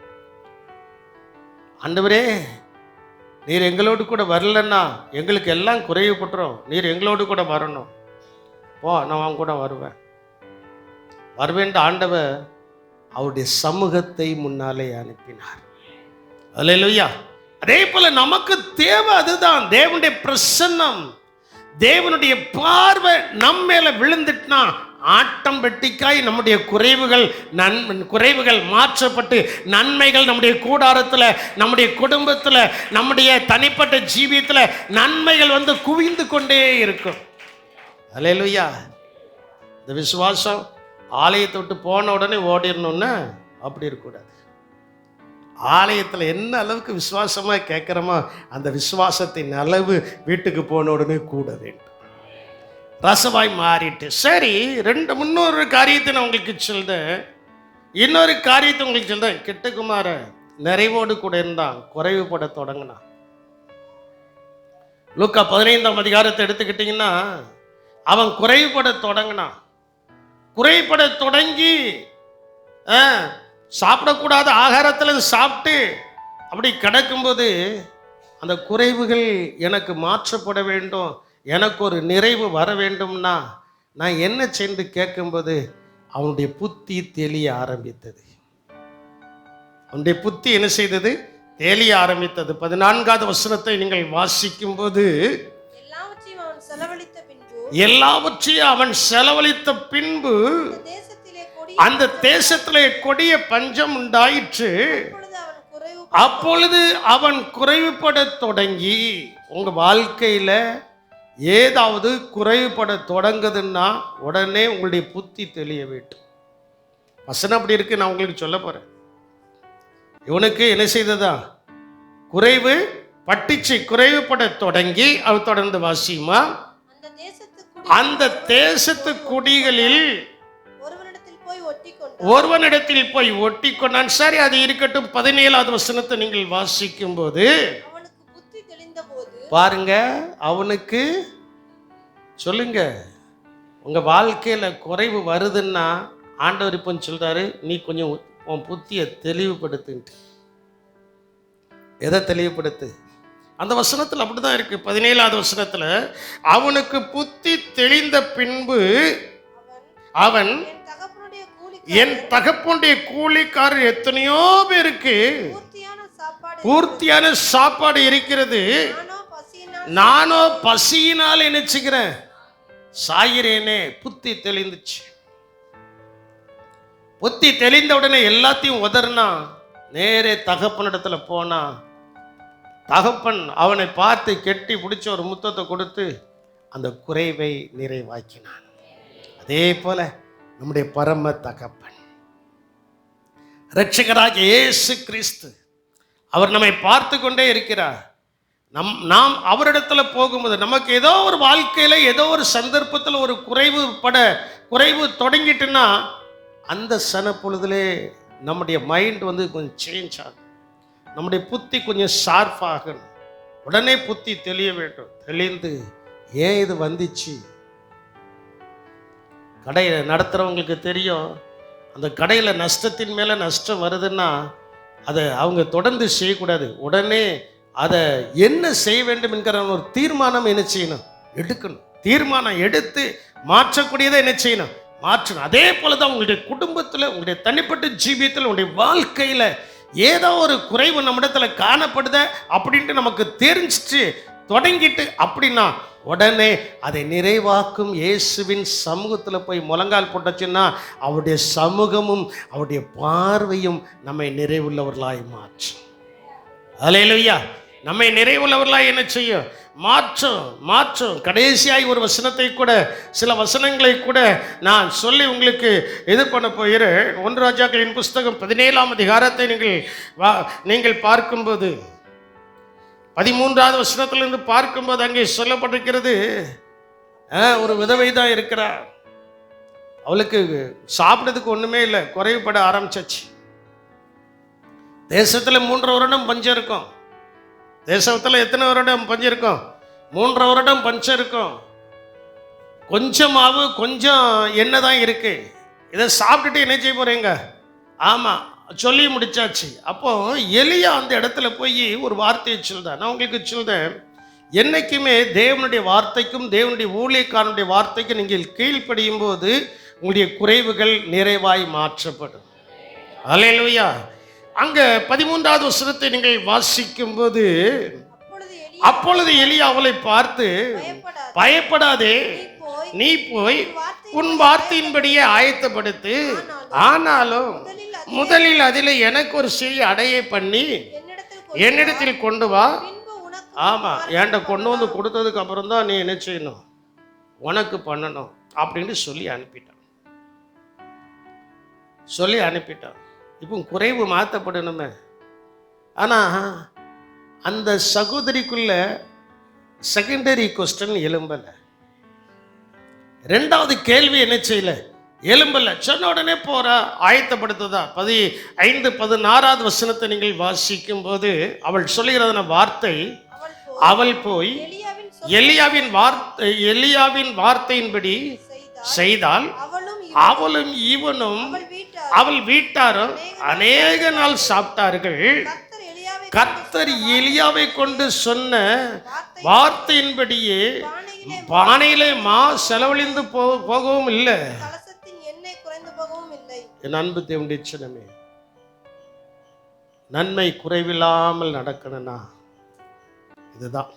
A: ஆண்டவரே, நீர் எங்களோடு கூட வரலன்னா எங்களுக்கு எல்லாம் குறைவுபட்டுரும், நீர் எங்களோடு கூட வரணும். நான் அவன் கூட வருவேன் ஆண்டவர் அவருடைய சமூகத்தை முன்னாலே அனுப்பினார். அல்லேலூயா. அதே போல நமக்கு தேவை அதுதான், தேவனுடைய பிரசன்னம், தேவனுடைய பார்வை நம்ம மேல விழுந்துட்டுனா ஆட்டோமேட்டிக்காய் நம்முடைய குறைவுகள் மாற்றப்பட்டு நன்மைகள் நம்முடைய கூடாரத்தில், நம்முடைய குடும்பத்தில், நம்முடைய தனிப்பட்ட ஜீவியத்தில் நன்மைகள் வந்து குவிந்து கொண்டே இருக்கும். அல்லேலூயா. இந்த விசுவாசம் ஆலயத்தை விட்டு போன உடனே ஓடிடணும்னா அப்படி இருக்கக்கூடாது. ஆலயத்தில் என்ன அளவுக்கு விசுவாசமாக கேட்குறோமோ அந்த விசுவாசத்தின் அளவு வீட்டுக்கு போன உடனே கூட வேண்டும். ரசவாய் மாறிட்டு சரி. முன்னொரு காரியத்தை நான் உங்களுக்கு சொல்றேன், இன்னொரு காரியத்தை உங்களுக்கு சொல்றேன். கிட்டகுமார நிறைவோடு கூட இருந்தான், குறைவுபட தொடங்கினான். லூக்கா 15ஆம் அதிகாரத்தை எடுத்துக்கிட்டிங்கன்னா அவன் குறைவுபட தொடங்கினான். குறைபட தொடங்கி சாப்பிடக்கூடாத ஆகாரத்தில் சாப்பிட்டு அப்படி கிடக்கும்போது அந்த குறைவுகள் எனக்கு மாற்றப்பட வேண்டும், எனக்கு ஒரு நிறைவு வர வேண்டும்னா நான் என்ன சென்று கேட்கும்போது அவனுடைய புத்தி தெளிய ஆரம்பித்தது. அவனுடைய புத்தி என்ன செய்தது? தெளிய ஆரம்பித்தது. 14வது வசனத்தை நீங்கள் வாசிக்கும் போது எல்லாவற்றையும் அவன் செலவழித்த பின்பு அந்த தேசத்திலே கொடிய பஞ்சம் உண்டாயிற்று. அப்பொழுது அவன் குறைவுபட தொடங்கி, உங்க வாழ்க்கையில ஏதாவது குறைவுபட தொடங்குதுன்னா உடனே உங்களுடைய புத்தி தெளிய வேண்டும். வசனம் அப்படி இருக்கு, நான் உங்களுக்கு சொல்ல போறேன். இவனுக்கு என்ன செய்ததா? குறைவு பட்டிச்சு, குறைவுபட தொடங்கி. அவள் தொடர்ந்து வாசியுமா. அந்த தேசத்து குடிகளில் ஒருவனிடத்தில் போய் ஒட்டி கொண்டான். சரி, அது இருக்கட்டும். 17வது வசனத்தை நீங்கள் வாசிக்கும் போது பாருங்க, அவனுக்கு சொல்லுங்க, உங்க வாழ்க்கையில குறைவு வருதுன்னா ஆண்டவர் இப்போ சொல்றாரு, நீ கொஞ்சம் உன் புத்தியை தெளிவுபடுத்து. எதை தெளிவுபடுத்து? அந்த வசனத்தில் அப்படிதான் இருக்கு. 17வது வசனத்துல அவனுக்கு புத்தி தெளிந்த பின்பு அவன், என் தகப்பனுடைய கூலிக்காரர் எத்தனையோ பேருக்கு பூர்த்தியான சாப்பாடு இருக்கிறது, நானோ பசியினால் நினைச்சுக்கிறேன் சாயிரேனே. புத்தி தெளிந்துச்சு. புத்தி தெளிந்த உடனே எல்லாத்தையும் உதறினா, நேரே தகப்பனிடத்துல போனா, தகப்பன் அவனை பார்த்து கெட்டி பிடிச்ச ஒரு முத்தத்தை கொடுத்து அந்த குறைவை நிறைவாக்கினான். அதே போல நம்முடைய பரம தகப்பன் இரட்சகராகிய இயேசு கிறிஸ்து, அவர் நம்மை பார்த்து கொண்டே இருக்கிறார். நாம் அவரிடத்துல போகும்போது நமக்கு ஏதோ ஒரு வாழ்க்கையில ஏதோ ஒரு சந்தர்ப்பத்தில் ஒரு குறைவு தொடங்கிட்டுன்னா அந்த சன பொழுதுலே நம்முடைய மைண்ட் வந்து கொஞ்சம் சேஞ்ச் ஆகும், நம்முடைய புத்தி கொஞ்சம் ஷார்ப் ஆகணும். உடனே புத்தி தெளிய வேண்டும். தெளிந்து ஏன் இது வந்துச்சு. கடையை நடத்துகிறவங்களுக்கு தெரியும், அந்த கடையில் நஷ்டத்தின் மேலே நஷ்டம் வருதுன்னா அதை அவங்க தொடர்ந்து செய்யக்கூடாது. உடனே அதை என்ன செய்ய வேண்டும் என்கிற ஒரு தீர்மானம் என்ன செய்யணும்? எடுக்கணும். தீர்மானம் எடுத்து மாற்றக்கூடியதை என்ன செய்யணும்? மாற்றணும். அதே போல தான் உங்களுடைய குடும்பத்தில், உங்களுடைய தனிப்பட்ட ஜீவியத்தில், உங்களுடைய வாழ்க்கையில் ஏதோ ஒரு குறைவு நம்மிடத்துல காணப்படுத அப்படின்ட்டு நமக்கு தெரிஞ்சிட்டு தொடங்கிட்டு அப்படின்னா உடனே அதை நிறைவாக்கும் இயேசுவின் சமூகத்தில் போய் முழங்கால் போட்டுச்சுன்னா அவருடைய சமூகமும் அவருடைய பார்வையும் நம்மை நிறைவுள்ளவர்களாய் மாற்றும். அல்லேலூயா. நம்மை நிறைவுள்ளவர்களாய் என்ன செய்யும்? மாற்றும். கடைசியாய் ஒரு வசனத்தை கூட, சில வசனங்களை கூட நான் சொல்லி உங்களுக்கு இது பண்ண போகிறேன். 1 ராஜாக்களின் புஸ்தகம் 17ஆம் அதிகாரத்தை நீங்கள் பார்க்கும்போது 13வது வசனத்திலிருந்து பார்க்கும்போது அங்கே சொல்லப்பட்டிருக்கிறது, ஒரு விதவை தான் இருக்கிறார். அவளுக்கு சாப்பிட்றதுக்கு ஒன்றுமே இல்லை, குறைவுபட ஆரம்பிச்சாச்சு. தேசத்தில் 3 வருடம் பஞ்சம் இருக்கும். தேசத்தில் எத்தனை வருடம் பஞ்சம் இருக்கும்? 3 வருடம் பஞ்சம் இருக்கும். கொஞ்சம் மாவு கொஞ்சம் எண்ணெய் தான் இருக்கு. இதை சாப்பிட்டுட்டு என்ன செய்ய போறீங்க? ஆமாம், சொல்லி முடிச்சாச்சு. அப்போ எலியா அந்த இடத்துல போய் ஒரு வார்த்தையை சொல்றேன். நான் உங்களுக்கு சொல்றேன், என்னைக்குமே தேவனுடைய வார்த்தைக்கும் தேவனுடைய ஊழியக்காரனுடைய வார்த்தைக்கும் நீங்கள் கீழ்ப்படியும் போது உங்களுடைய குறைவுகள் நிறைவாய் மாற்றப்படும். அல்லேலூயா. அங்க 13வது வசனத்தை நீங்கள் வாசிக்கும் போது, அப்பொழுது எலியா அவளை பார்த்து, பயப்படாதே, நீ போய் உன் வார்த்தையின்படியே ஆயத்தப்படுத்து, ஆனாலும் முதலில் அதில் எனக்கு ஒரு சிறிய அடையை பண்ணி என்னிடத்தில் கொண்டு வா. ஆமா, என்கிட்ட கொண்டு வந்து கொடுத்ததுக்கு அப்புறம் தான் நீ என்ன செய்யணும், உனக்கு பண்ணணும் அப்படின்னு சொல்லி அனுப்பிட்டான். இப்போ குறைவு மாற்றப்படணுமே. ஆனால் அந்த சகோதரிக்குள்ள செகண்டரி கொஸ்டின் எழும்பலை. 2வது கேள்வி என்ன செய்யல, எழும்பலை. சொன்ன உடனே போற ஆயத்தப்படுத்துதா. 15-16வது வசனத்தை நீங்கள் வாசிக்கும் போது அவள் சொல்லுகிறதான வார்த்தை, அவள் போய் எலியாவின் வார்த்தையின்படி செய்தால் அவளும் இவனும் அவள் வீட்டாரும் அநேக நாள் சாப்பிட்டார்கள். கர்த்தர் எலியாவை கொண்டு சொன்ன வார்த்தையின்படியே பானையிலே செலவழிந்து போகவும் இல்லை. என் அன்பு தேவனுடைய சின்னமே, நன்மை குறைவில்லாமல் நடக்கணும்னா இதுதான்.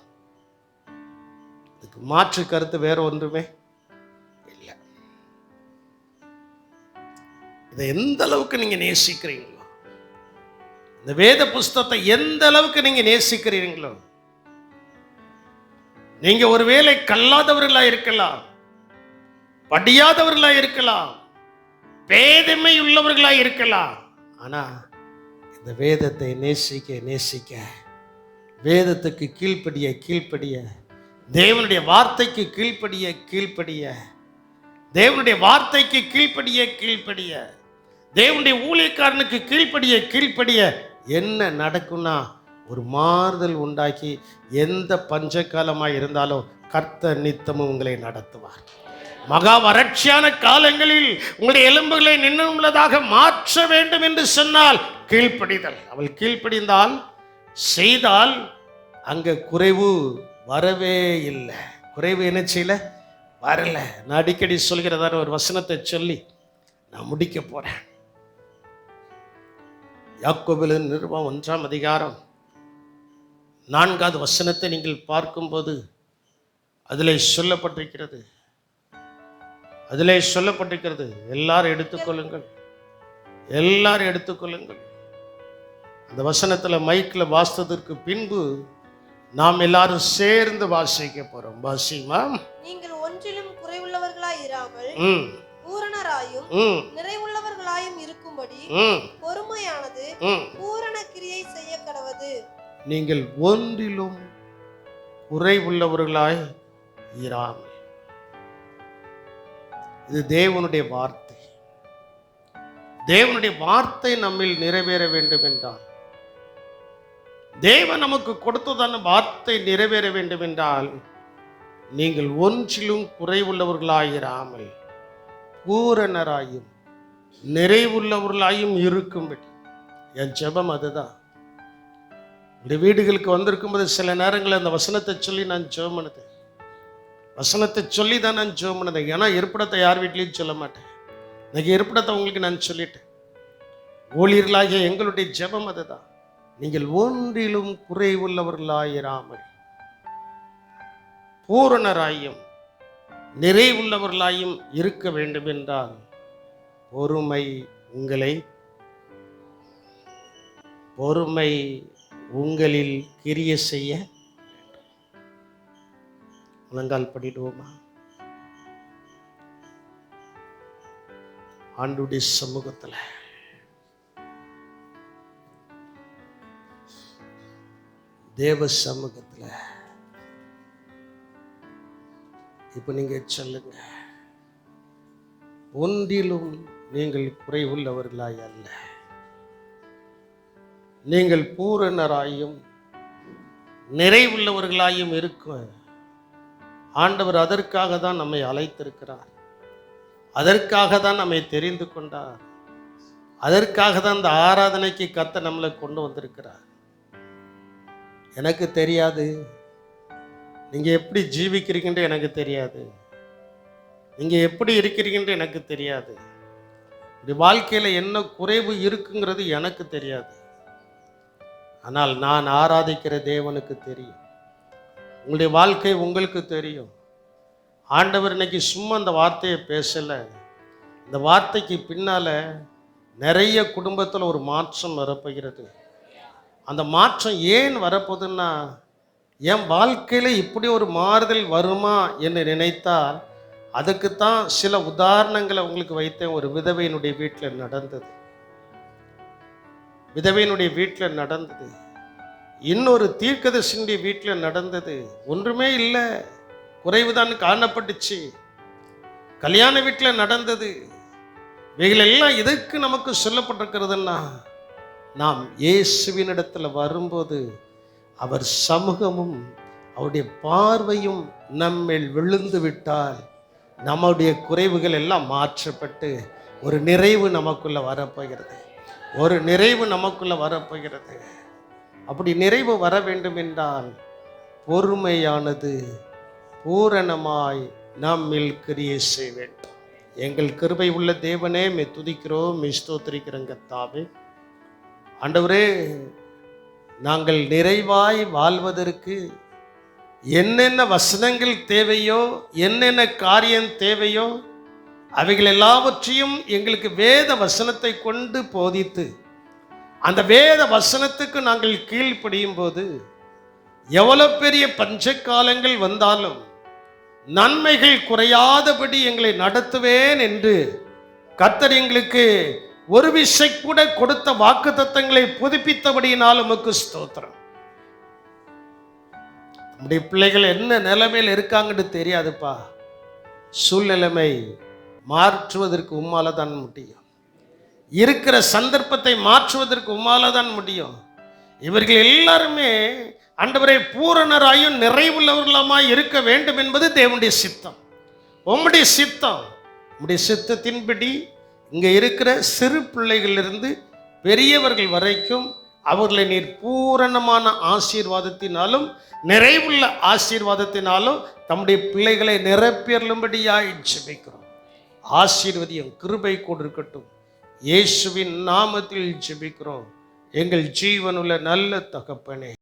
A: இதுக்கு மாற்று கருத்து வேற ஒன்றுமே இல்லை. இதை எந்த அளவுக்கு நீங்க நேசிக்கிறீங்களோ, இந்த வேத புஸ்தகத்தை எந்த அளவுக்கு நீங்க நேசிக்கிறீங்களோ, நீங்க ஒருவேளை கல்லாதவர்களா இருக்கலாம், படியாதவர்களா இருக்கலாம், பேதமை உள்ளவர்களா இருக்கலாம். ஆனா இந்த வேதத்தை நேசிக்க வேதத்துக்கு கீழ்ப்படிய தேவனுடைய வார்த்தைக்கு கீழ்ப்படிய தேவனுடைய வார்த்தைக்கு கீழ்ப்படிய தேவனுடைய ஊழியக்காரனுக்கு கீழ்ப்படிய என்ன நடக்கும்னா, ஒரு மாறுதல் உண்டாக்கி எந்த பஞ்சகாலமாய் இருந்தாலும் கர்த்தர் நித்தமும் உங்களை நடத்துவார். மகா வறட்சியான காலங்களில் உங்களுடைய எலும்புகளை நின்றுள்ளதாக மாற்ற வேண்டும் என்று சொன்னால் கீழ்ப்படிதல். அவள் கீழ்ப்படிந்தால் செய்தால் அங்க குறைவு வரவே இல்லை. குறைவு என்ன செய்யல, வரல. நான் அடிக்கடி சொல்கிறதான ஒரு வசனத்தை சொல்லி நான் முடிக்க போறேன். யாக்கோபின் நிருபம் 1ஆம் அதிகாரம் 4வது வசனத்தை நீங்கள் பார்க்கும்போது அதிலே சொல்லப்பட்டிருக்கிறது. எல்லாரும் எடுத்துக்கொள்ளுங்கள். அந்த வசனத்துல மைக்கில் வாசித்ததற்கு பின்பு நாம் எல்லாரும் சேர்ந்து வாசிக்க போறோம். வாசிமா. நீங்கள் ஒன்றிலும் குறைவுள்ளவர்களாய் இராமல் பூரணராயும் நிறைவுள்ளவர்களாயும் இருக்கும்படி பொறுமையானது பூரண கிரியை செய்ய கடவது. நீங்கள் ஒன்றிலும் குறைவுள்ளவர்களாய் இராமல். இது தேவனுடைய வார்த்தை. தேவனுடைய வார்த்தை நம்மில் நிறைவேற வேண்டும் என்றால், தேவன் நமக்கு கொடுத்ததான வார்த்தை நிறைவேற வேண்டும் என்றால், நீங்கள் ஒன்றிலும் குறைவுள்ளவர்களாயிராமல் பூரணராயும் நிறைவுள்ளவர்களாயும் இருக்கும்படி. என் ஜெபம் அதுதான். இந்த வீடுகளுக்கு வந்திருக்கும்போது சில நேரங்களில் அந்த வசனத்தை சொல்லி நான் ஜெபம் பண்ணது, வசனத்தை சொல்லி தான் நான் ஜெபம் பண்ணது. ஏன்னா இருப்பிடத்தை யார் வீட்லையும் சொல்ல மாட்டேன். இன்னைக்கு இருப்பிடத்தை உங்களுக்கு நான் சொல்லிட்டேன். ஊழியர்களாகிய எங்களுடைய ஜெபம் அதுதான். நீங்கள் ஒன்றிலும் குறைவுள்ளவர்களாயிராமல் பூரணராயும் நிறைவுள்ளவர்களாயும் இருக்க வேண்டும் என்றால் பொறுமை உங்களில் கிரியை செய்ய. முழங்கால் படிடுவோமா? ஆண்டுடைய சமூகத்துல தேவ சமூகத்துல இப்ப நீங்க சொல்லுங்க, ஒன்றிலும் நீங்கள் குறைவுள்ளவர்களாய் அல்ல, நீங்கள் பூரணராயும் நிறைவுள்ளவர்களாயும் இருக்க ஆண்டவர் அதற்காக தான் நம்மை அழைத்திருக்கிறார். அதற்காக தான் நம்மை தெரிந்து கொண்டார். அதற்காக தான் இந்த ஆராதனைக்கு கர்த்தர் நம்மளை கொண்டு வந்திருக்கிறார். எனக்கு தெரியாது நீங்க எப்படி ஜீவிக்கிறீங்கன்ற, எனக்கு தெரியாது நீங்க எப்படி இருக்கிறீங்கன்ற, எனக்கு தெரியாது இந்த வாழ்க்கையில என்ன குறைவு இருக்குங்கிறது எனக்கு தெரியாது. ஆனால் நான் ஆராதிக்கிற தேவனுக்கு தெரியும். உங்களுடைய வாழ்க்கை உங்களுக்கு தெரியும். ஆண்டவர் இன்னைக்கு சும்மா அந்த வார்த்தையை பேசலை. இந்த வார்த்தைக்கு பின்னால நிறைய குடும்பத்தில் ஒரு மாற்றம் வரப்போகிறது. அந்த மாற்றம் ஏன் வரப்போகுதுன்னா, என் வாழ்க்கையில் இப்படி ஒரு மாறுதல் வருமா என்று நினைத்தால் அதுக்குத்தான் சில உதாரணங்களை உங்களுக்கு வைத்தேன். ஒரு விதவையினுடைய வீட்டில் நடந்தது, விதவையினுடைய வீட்டில் நடந்தது. இன்னொரு தீர்க்கதரிசியினுடைய வீட்டில் நடந்தது. ஒன்றுமே இல்லை, குறைவுதான் காணப்பட்டுச்சு. கல்யாண வீட்டில் நடந்தது. இவைகளெல்லாம் எதற்கு நமக்கு சொல்லப்பட்டிருக்கிறதுன்னா, நாம் இயேசுவினிடத்தில் வரும்போது அவர் சமூகமும் அவருடைய பார்வையும் நம்மேல் விழுந்து விட்டால் நம்முடைய குறைவுகள் எல்லாம் மாற்றப்பட்டு ஒரு நிறைவு நமக்குள்ள வரப்போகிறது. ஒரு நிறைவு நமக்குள்ள வரப்போகிறது. அப்படி நிறைவு வர வேண்டும் என்றால் பொறுமையானது பூரணமாய் நம்மில் கிரியை செய்ய வேண்டும். எங்கள் கிருபை உள்ள தேவனே, மே துதிக்கிறோம், மே ஸ்தோத்திரிக்கிறோம் கர்த்தாவே. ஆண்டவரே, நாங்கள் நிறைவாய் வாழ்வதற்கு என்னென்ன வசனங்கள் தேவையோ, என்னென்ன காரியம் தேவையோ, அவைகள் எல்லாவற்றையும் எங்களுக்கு வேத வசனத்தை கொண்டு போதித்து அந்த வேத வசனத்துக்கு நாங்கள் கீழ்ப்படியும் போது எவ்வளவு பெரிய பஞ்ச காலங்கள் வந்தாலும் நன்மைகள் குறையாதபடி எங்களை நடத்துவேன் என்று கர்த்தர் எங்களுக்கு ஒரு விசை கூட கொடுத்த வாக்குத்தத்தங்களை புதுப்பித்தபடியினால் உமக்கு ஸ்தோத்திரம். நம்முடைய பிள்ளைகள் என்ன நிலைமையில் இருக்காங்கன்னு தெரியாதுப்பா. சூழ்நிலைமை மாற்றுவதற்கு உம்மால தான் முடியும். இருக்கிற சந்தர்ப்பத்தை மாற்றுவதற்கு உம்மால தான் முடியும். இவர்கள் எல்லாருமே ஆண்டவரே பூரணராயும் நிறைவுள்ளவர்களுமாய் இருக்க வேண்டும் என்பது தேவனுடைய சித்தம். உம்முடைய சித்தம், உம்முடைய சித்தத்தின்படி இங்கே இருக்கிற சிறு பிள்ளைகளிலிருந்து பெரியவர்கள் வரைக்கும் அவர்களை நீர் பூரணமான ஆசீர்வாதத்தினாலும் நிறைவுள்ள ஆசீர்வாதத்தினாலும் தம்முடைய பிள்ளைகளை நிரப்பியருளும்படியாய் ஜெபிக்கிறோம். ஆசீர்வதியும் கிருபை கொடுக்கட்டும். இயேசுவின் நாமத்தில் ஜெபிக்கிறோம் எங்கள் ஜீவனுள்ள நல்ல தகப்பனே.